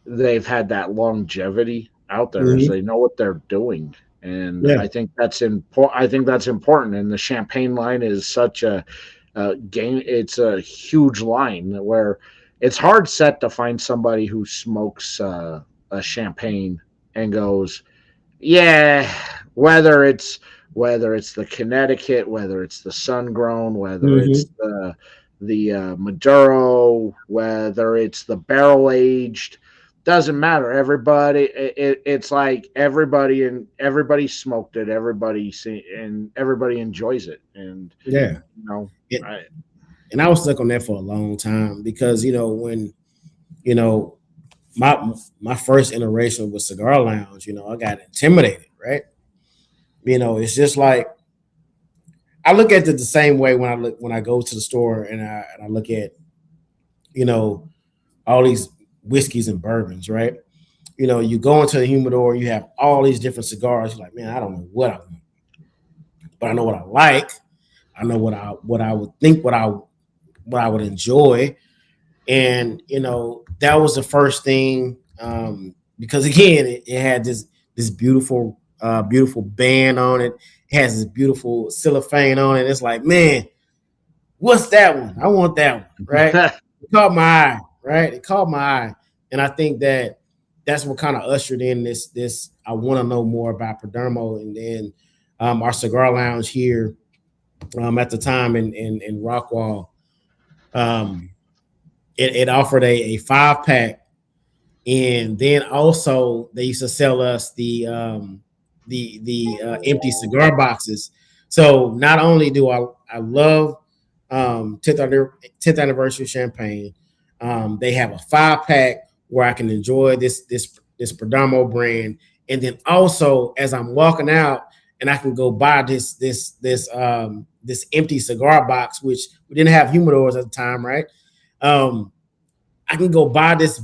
they've had that longevity out there, is they know what they're doing. And I think that's important. I think that's important. And the champagne line is such a game. It's a huge line where it's hard set to find somebody who smokes a champagne and goes, yeah, whether it's the Connecticut, whether it's the sun grown, whether it's the Maduro, whether it's the barrel aged, doesn't matter. It's like everybody smoked it, and everybody enjoys it, and and I was stuck on that for a long time because when my first iteration with Cigar Lounge, I got intimidated, right? It's just like I look at it the same way when I go to the store and I look at all these whiskeys and bourbons, right? You go into the humidor, you have all these different cigars. You're like, man, I don't know what I want, but I know what I like. I know what I would think, what I would enjoy, and that was the first thing, because again, it had this beautiful band on it. It has this beautiful cellophane on it. It's like, man, what's that one? I want that one, right? It caught my eye, right? It caught my eye, and I think that's what kind of ushered in this. I want to know more about Perdomo, and then our Cigar Lounge here at the time in Rockwall. It offered a 5-pack, and then also they used to sell us the empty cigar boxes. So not only do I love 10th anniversary champagne, they have a 5-pack where I can enjoy this Perdomo brand, and then also as I'm walking out and I can go buy this empty cigar box, which we didn't have humidors at the time, right? I can go buy this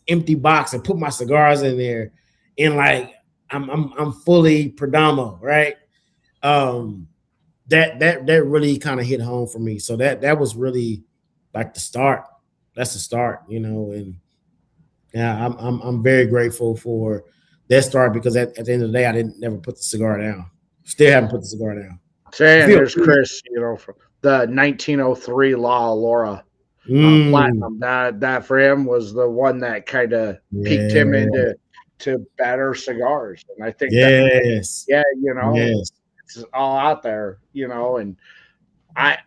empty box and put my cigars in there, and like I'm fully Perdomo, right? That really kind of hit home for me. So that was really like the start. That's the start, and yeah, I'm very grateful for that start, because at the end of the day, I never put the cigar down. Still haven't put the cigar down. Saying there's Chris, from the 1903 La Laura Platinum. That for him was the one that kind of piqued him into better cigars, and I think yes, it's all out there, and I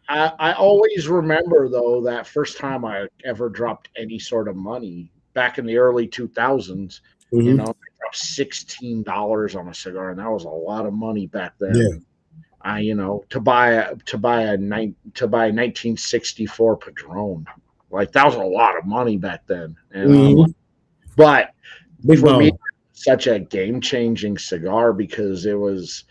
always remember though that first time I ever dropped any sort of money back in the early 2000s. I dropped $16 on a cigar, and that was a lot of money back then. To buy a 1964 Padron, like that was a lot of money back then. And but for me, such a game changing cigar, because it was,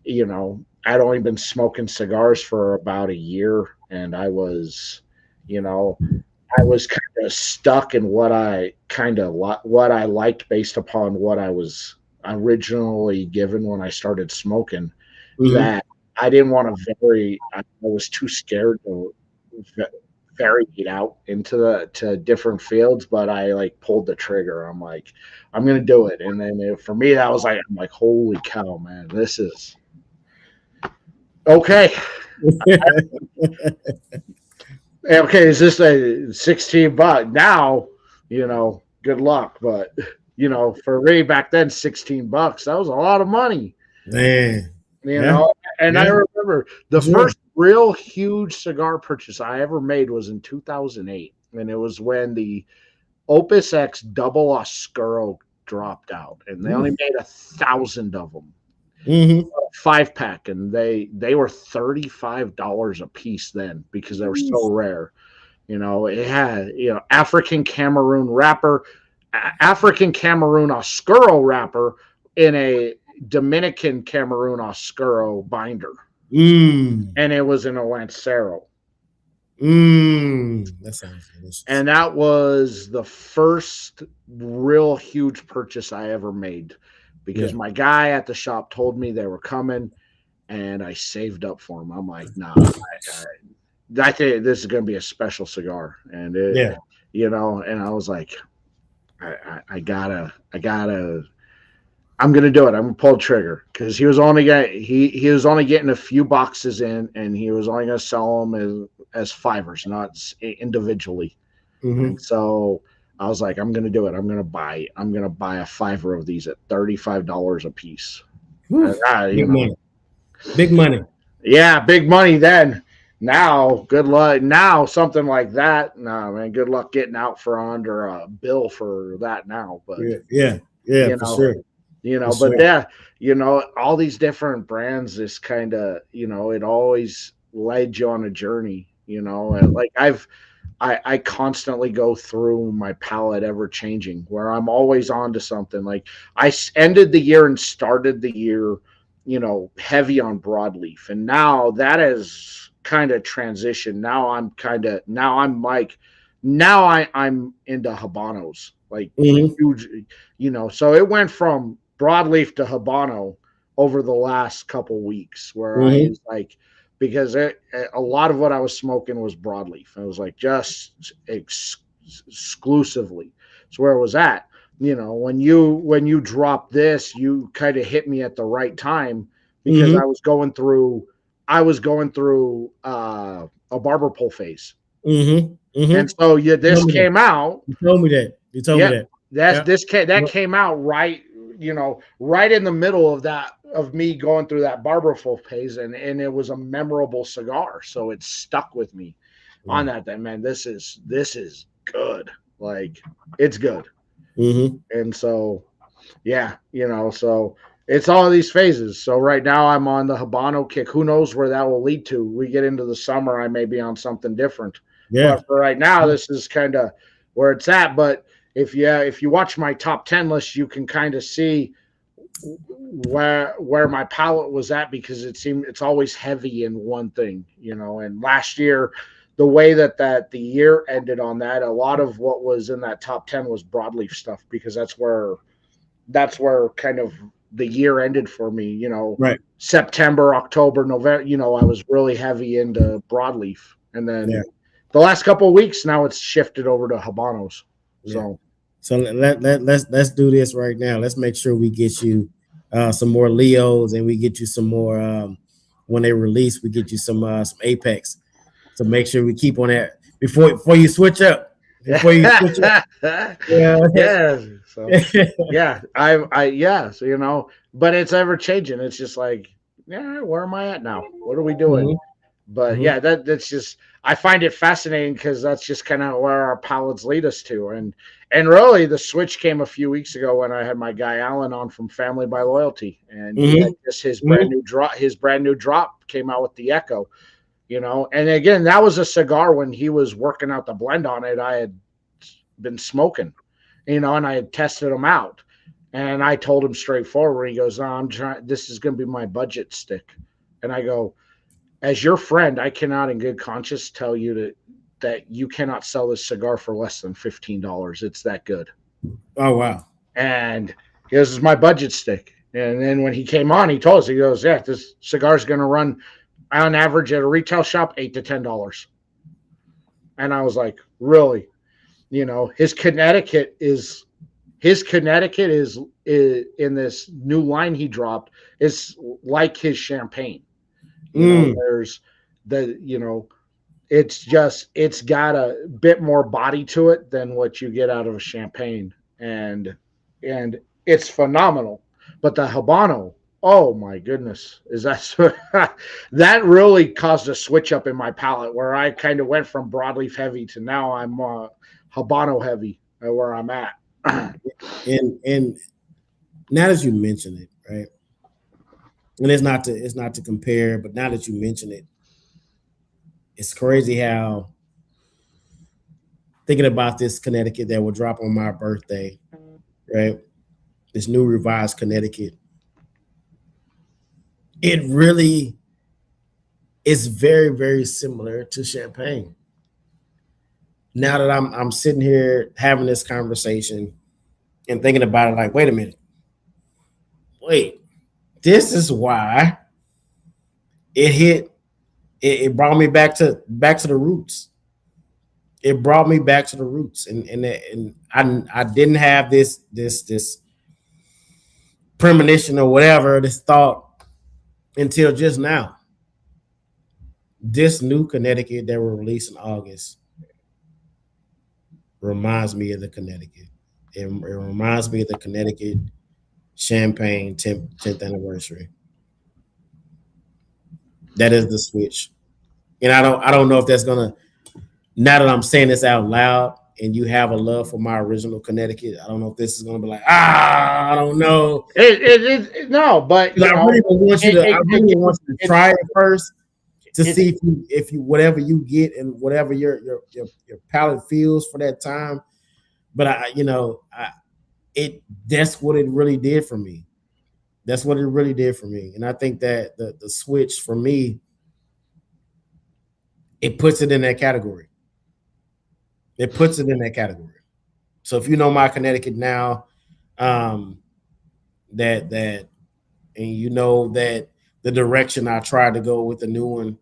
I'd only been smoking cigars for about a year, and I was kind of stuck in what I liked based upon what I was originally given when I started smoking. That I didn't want to vary. I was too scared to vary it out to different fields, but I pulled the trigger. I'm like, I'm gonna do it. And then for me, that was I'm like, holy cow, man, this is okay. Okay, is this a $16 now? Good luck, but for me back then, $16, that was a lot of money, man. And I remember the first real huge cigar purchase I ever made was in 2008, and it was when the Opus X Double Oscuro dropped out, and they only made 1,000 of them, 5-pack, and they were $35 a piece then, because they were so rare. It had African Cameroon wrapper, African Cameroon Oscuro wrapper in a Dominican Cameroon Oscuro binder, and it was in a Lancero. That sounds delicious. And that was the first real huge purchase I ever made, because my guy at the shop told me they were coming, and I saved up for them. I'm like, nah, I think this is going to be a special cigar. And it, you know, and I was like, I gotta, I'm gonna do it. I'm gonna pull the trigger, because he was only getting a few boxes in, and he was only gonna sell them as fivers, not individually. And so I was like, I'm gonna do it. I'm gonna buy a fiver of these at $35 a piece. Big money. Big money. Yeah, big money then. Now, good luck. Now, something like that. No, man, good luck getting out for under a bill for that now. But yeah, for sure. You know, but yeah, you know, all these different brands, this kind of, you know, it always led you on a journey, you know, and like I constantly go through my palette ever changing, where I'm always on to something. Like I ended the year and started the year, you know, heavy on broadleaf. And now that has kind of transitioned. I'm into Habanos, like huge, you know, so it went from broadleaf to Habano over the last couple weeks, where I was like, because a lot of what I was smoking was broadleaf. I was like, just exclusively. So where it was at, you know, when you drop this, you kind of hit me at the right time, because I was going through a barber pole phase. And so this came out. You told me that. That came out right, you know, right in the middle of me going through that barber pole phase, and it was a memorable cigar, so it stuck with me on that. Then, man, this is good. Like, it's good. And so, yeah, you know, so it's all of these phases. So right now I'm on the Habano kick. Who knows where that will lead to? We get into the summer, I may be on something different. Yeah. But for right now, this is kind of where it's at. But if you watch my top 10 list, you can kind of see where my palette was at, because it's always heavy in one thing, you know. And last year, the way that the year ended on that, a lot of what was in that top 10 was broadleaf stuff, because that's where kind of the year ended for me, you know. Right. September, October, November, you know, I was really heavy into broadleaf. And then the last couple of weeks, now it's shifted over to Habanos. So let's do this right now. Let's make sure we get you some more Leos, and we get you some more when they release. We get you some Apex. So make sure we keep on that before you switch up. Before you switch up. So so, you know, but it's ever changing. It's just like, where am I at now? What are we doing? But that's just, I find it fascinating, because that's just kind of where our palettes lead us to. And really, the switch came a few weeks ago when I had my guy Alan on from Family by Loyalty, and he had just his brand new drop came out with the Echo, you know. And again, that was a cigar when he was working out the blend on it, I had been smoking, you know, and I had tested them out. And I told him straightforward. He goes, "No, this is going to be my budget stick." And I go, as your friend, I cannot in good conscience tell you that you cannot sell this cigar for less than $15. It's that good. Oh, wow. And this is my budget stick. And then when he came on, he told us, he goes, "Yeah, this cigar is going to run on average at a retail shop $8 to $10. And I was like, really? You know, his Connecticut is in this new line he dropped is like his champagne. You know, there's it's got a bit more body to it than what you get out of a champagne, and it's phenomenal. But the Habano, oh my goodness, is that that really caused a switch up in my palate, where I kind of went from broadleaf heavy to now I'm Habano heavy, where I'm at. And now that you mention it, right? And it's not to compare, but now that you mention it, it's crazy how, thinking about this Connecticut that will drop on my birthday, right? This new revised Connecticut. it really is very, very similar to champagne. Now that I'm sitting here having this conversation and thinking about it, like, wait a minute, wait, this is why it hit. It brought me back to the roots. It brought me back to the roots, and I didn't have this premonition or whatever, this thought until just now. This new Connecticut that will release in August reminds me of the Connecticut. It reminds me of the Connecticut Champagne 10th anniversary. That is the switch. And I don't know if that's gonna, now that I'm saying this out loud and you have a love for my original Connecticut, I don't know if this is gonna be like, I don't know. No, but you I know, really want you to I really want you to try it first to see if you whatever you get and whatever your palate feels for that time. But that's what it really did for me. That's what it really did for me. And I think that the switch for me, it puts it in that category. It puts it in that category. So if you know my Connecticut now, that and you know that the direction I tried to go with the new one,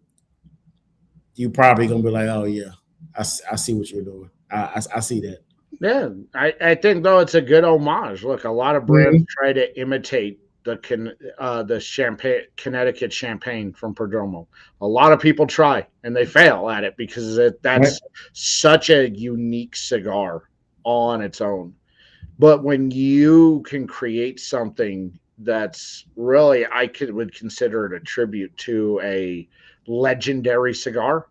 you probably gonna be like, oh yeah, I see what you're doing. I see that. Yeah, I think though it's a good homage. Look, a lot of brands try to imitate the champagne Connecticut champagne from Perdomo. A lot of people try and they fail at it because that's such a unique cigar on its own. But when you can create something that's really, would consider it a tribute to a legendary cigar,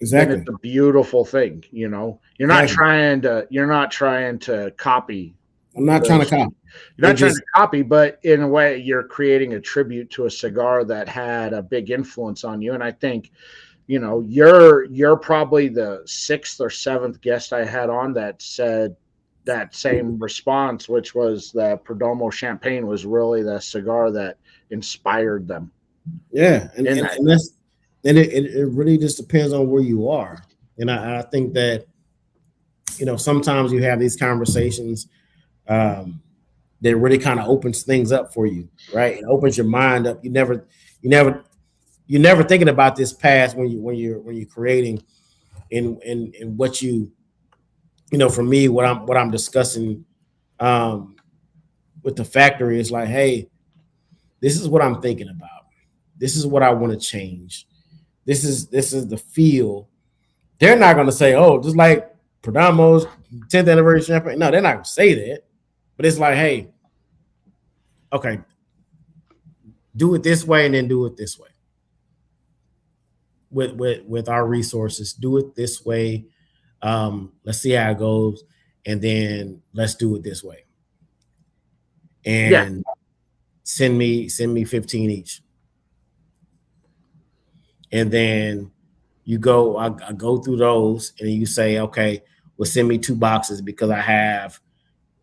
Exactly. then it's a beautiful thing. You know, you're not trying to copy. I'm not trying to copy. You're not trying to copy, but in a way, you're creating a tribute to a cigar that had a big influence on you. And I think, you know, you're probably the sixth or seventh guest I had on that said that same response, which was that Perdomo Champagne was really the cigar that inspired them. Yeah, and it really just depends on where you are. And I think that, you know, sometimes you have these conversations that really kind of opens things up for you, right? It opens your mind up. You're never thinking about this past when you're creating in what you know. For me, what I'm discussing with the factory is like, hey, this is what I'm thinking about. This is what I want to change. This is the feel. They're not going to say, oh, just like Perdomo's 10th anniversary champagne. No, they're not going to say that. But it's like, hey, okay, do it this way and then do it this way. With our resources, do it this way. Let's see how it goes, and then let's do it this way. And send me 15 each. And then you go, I go through those, and you say, okay, well, send me 2 boxes because I have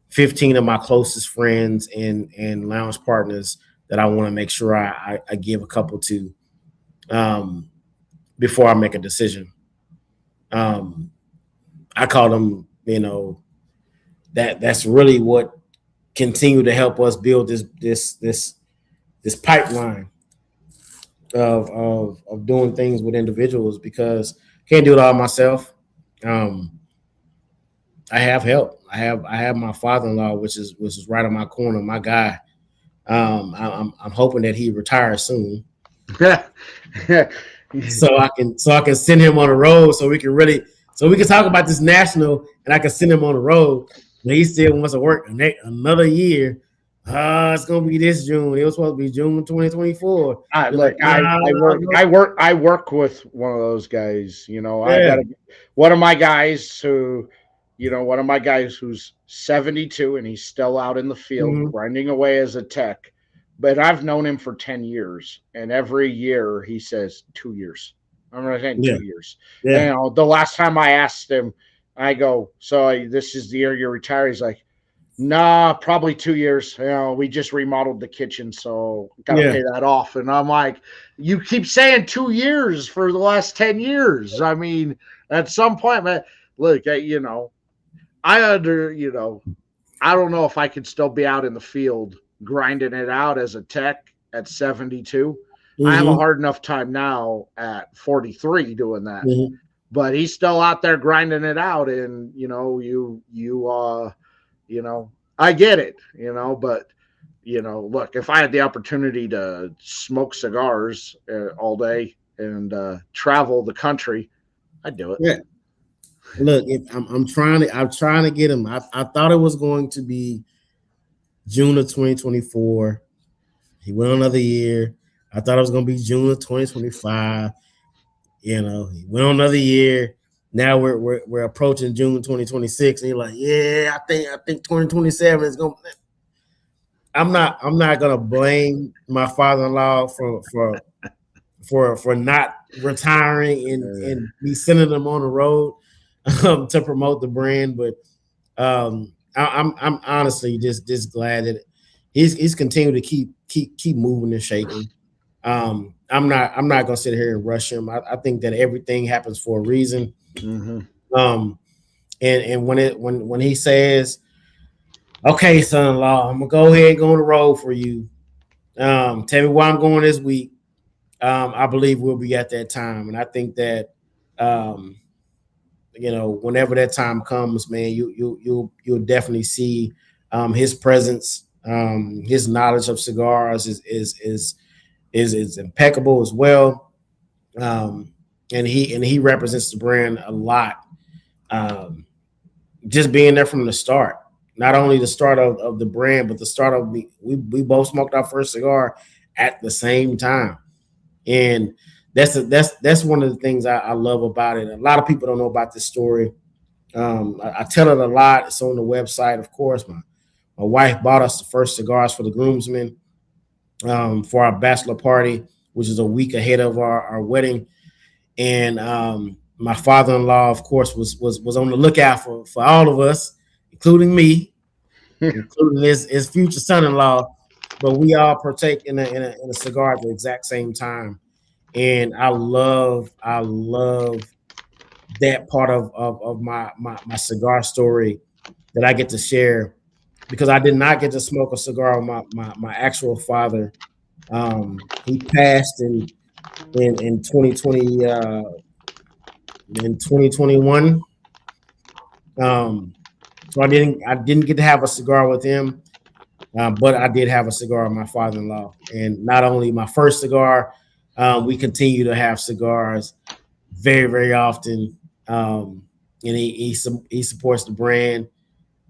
15 of my closest friends and lounge partners that I want to make sure I give a couple to before I make a decision. I call them, you know, that's really what continue to help us build this pipeline of doing things with individuals, because I can't do it all myself. I have help. I have my father-in-law, which is right on my corner, my guy. I'm hoping that he retires soon. so I can send him on the road so we can talk about this national, and I can send him on the road. And he still wants to work another year. It's gonna be this June. It was supposed to be June 2024. I work with one of those guys. You know, I got one of my guys who's 72 and he's still out in the field grinding away as a tech. But I've known him for 10 years, and every year he says 2 years. I'm going to say 2 years. Yeah. And, you know, the last time I asked him, I go, so this is the year you retire? He's like, Nah, probably 2 years. You know, we just remodeled the kitchen, so gotta Yeah, pay that off. And I'm like, you keep saying 2 years for the last 10 years. I mean, at some point, man, look, I don't know if I could still be out in the field grinding it out as a tech at 72. I have a hmm hard enough time now at 43 doing that. hmm But he's still out there grinding it out, and I get it, but look, if I had the opportunity to smoke cigars all day and travel the country, I'd do it. yeah. Look, if I'm trying to get him. I thought it was going to be June of 2024. He went another year. I thought it was going to be June of 2025. He went on another year. Now we're approaching June 2026, and you're like, yeah, I think 2027 is going. I'm not gonna blame my father-in-law for not retiring and me sending them on the road to promote the brand, but I'm honestly just glad that he's continued to keep moving and shaking. I'm not gonna sit here and rush him. I think that everything happens for a reason. Mm-hmm. And when he says, "Okay, son-in-law, I'm gonna go ahead and go on the road for you. Tell me where I'm going this week." I believe we'll be at that time, and I think that um, whenever that time comes, man, you'll definitely see his presence, his knowledge of cigars is impeccable as well, and he represents the brand a lot. Um, just being there from the start, not only the start of the brand, but the start of we both smoked our first cigar at the same time, and that's one of the things I love about it. A lot of people don't know about this story. I tell it a lot. It's on the website, of course. My wife bought us the first cigars for the groomsmen for our bachelor party, which is a week ahead of our wedding. And my father-in-law, of course, was on the lookout for all of us, including me, including his future son-in-law. But we all partake in a cigar at the exact same time, and I love that part of my cigar story that I get to share, because I did not get to smoke a cigar with my actual father. He passed in 2020 in 2021. So I didn't get to have a cigar with him, but I did have a cigar with my father-in-law, and not only my first cigar, we continue to have cigars very, very often. And he supports the brand,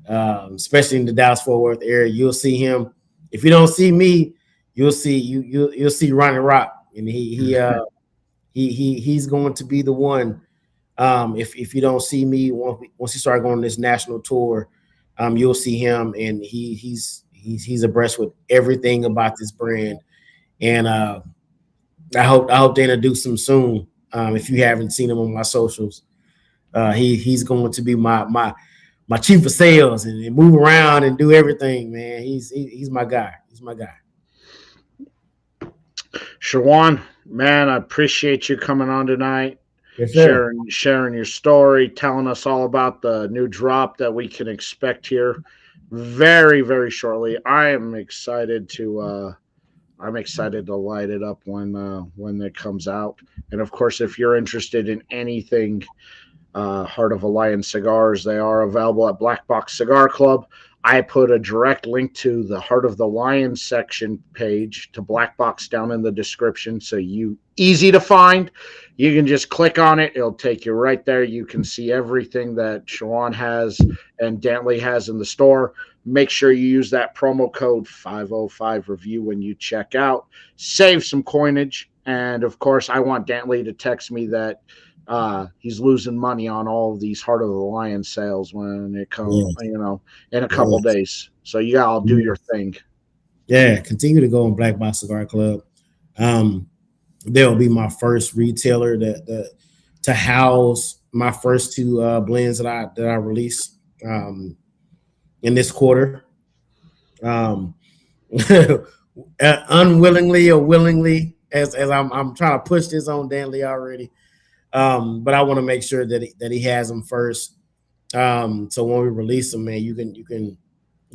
especially in the Dallas Fort Worth area. You'll see him. If you don't see me, you'll see Ronnie Rock, and he's going to be the one. If you don't see me once you start going on this national tour, you'll see him, and he's abreast with everything about this brand. And I hope they introduce him soon. If you haven't seen him on my socials, he's going to be my chief of sales and move around and do everything, man. He's my guy. He's my guy. SherJuan, man, I appreciate you coming on tonight, Yes, sir. sharing your story, telling us all about the new drop that we can expect here very, very shortly. I'm excited to light it up when it comes out. And of course, if you're interested in anything Heart of a Lion cigars, they are available at Black Box Cigar Club. I put a direct link to the Heart of the Lion section page to Black Box down in the description, so easy to find. You can just click on it; it'll take you right there. You can see everything that SherJuan has and Dantley has in the store. Make sure you use that promo code 505 review when you check out. Save some coinage, and of course, I want Dantley to text me that he's losing money on all of these Heart of the Lion sales when it comes, in a couple days. So you gotta do your thing. Yeah, continue to go on Black Box Cigar Club. They'll be my first retailer to house my first two blends that I release. in this quarter. Um, unwillingly or willingly, as I'm trying to push this on Danley already. But I want to make sure that he has them first. So when we release them, man, you can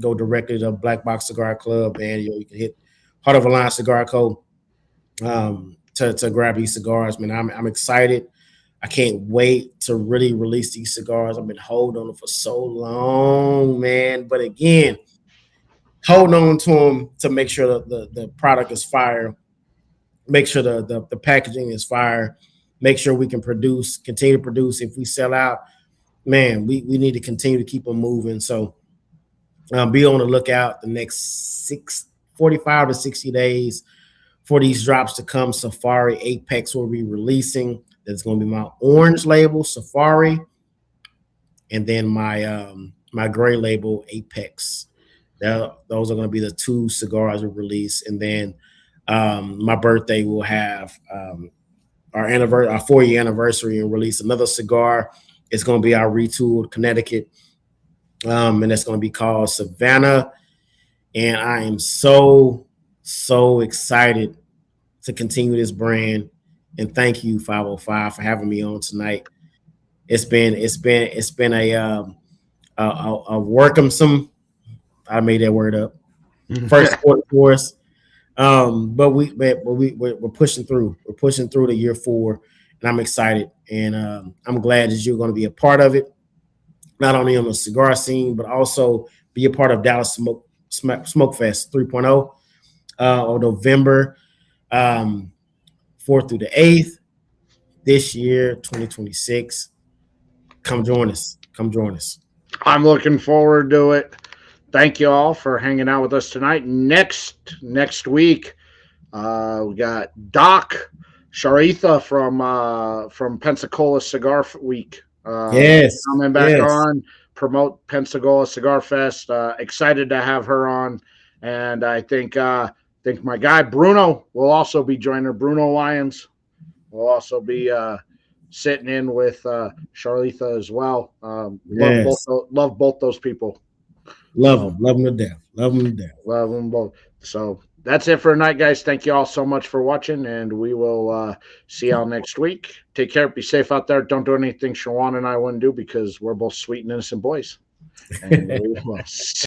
go directly to Black Box Cigar Club, and you can hit Heart of a Line Cigar Co. To grab these cigars, man. I'm excited. I can't wait to really release these cigars. I've been holding on them for so long, man. But again, holding on to them to make sure that the product is fire, make sure the packaging is fire, make sure we can continue to produce. If we sell out, man, we need to continue to keep them moving. So be on the lookout the next 45 to 60 days for these drops to come. Safari Apex will be releasing. That's going to be my orange label, Safari, and then my gray label, Apex. Those are going to be the two cigars we release. And then my birthday will have our 4-year anniversary and release another cigar. It's going to be our retooled Connecticut, and it's going to be called Savannah. And I am so excited to continue this brand. And thank you, 505, for having me on tonight. It's been a workumsome. I made that word up. First quarter for us. But we're pushing through. We're pushing through to year 4, and I'm excited. And I'm glad that you're going to be a part of it, not only on the cigar scene, but also be a part of Dallas Smoke Fest 3.0 on November 4th through the 8th this year, 2026. Come join us. Come join us. I'm looking forward to it. Thank you all for hanging out with us tonight. Next week, we got Doc SherJuan from Pensacola Cigar Week. Yes, coming back on, promote Pensacola Cigar Fest. Excited to have her on, and I think my guy Bruno will also be joining her. Bruno Lyons will also be sitting in with SherJuan as well. Love both those people. Love them to death. Love them both. So that's it for tonight, guys. Thank you all so much for watching, and we will see y'all next week. Take care. Be safe out there. Don't do anything SherJuan and I wouldn't do, because we're both sweet and innocent boys. And we will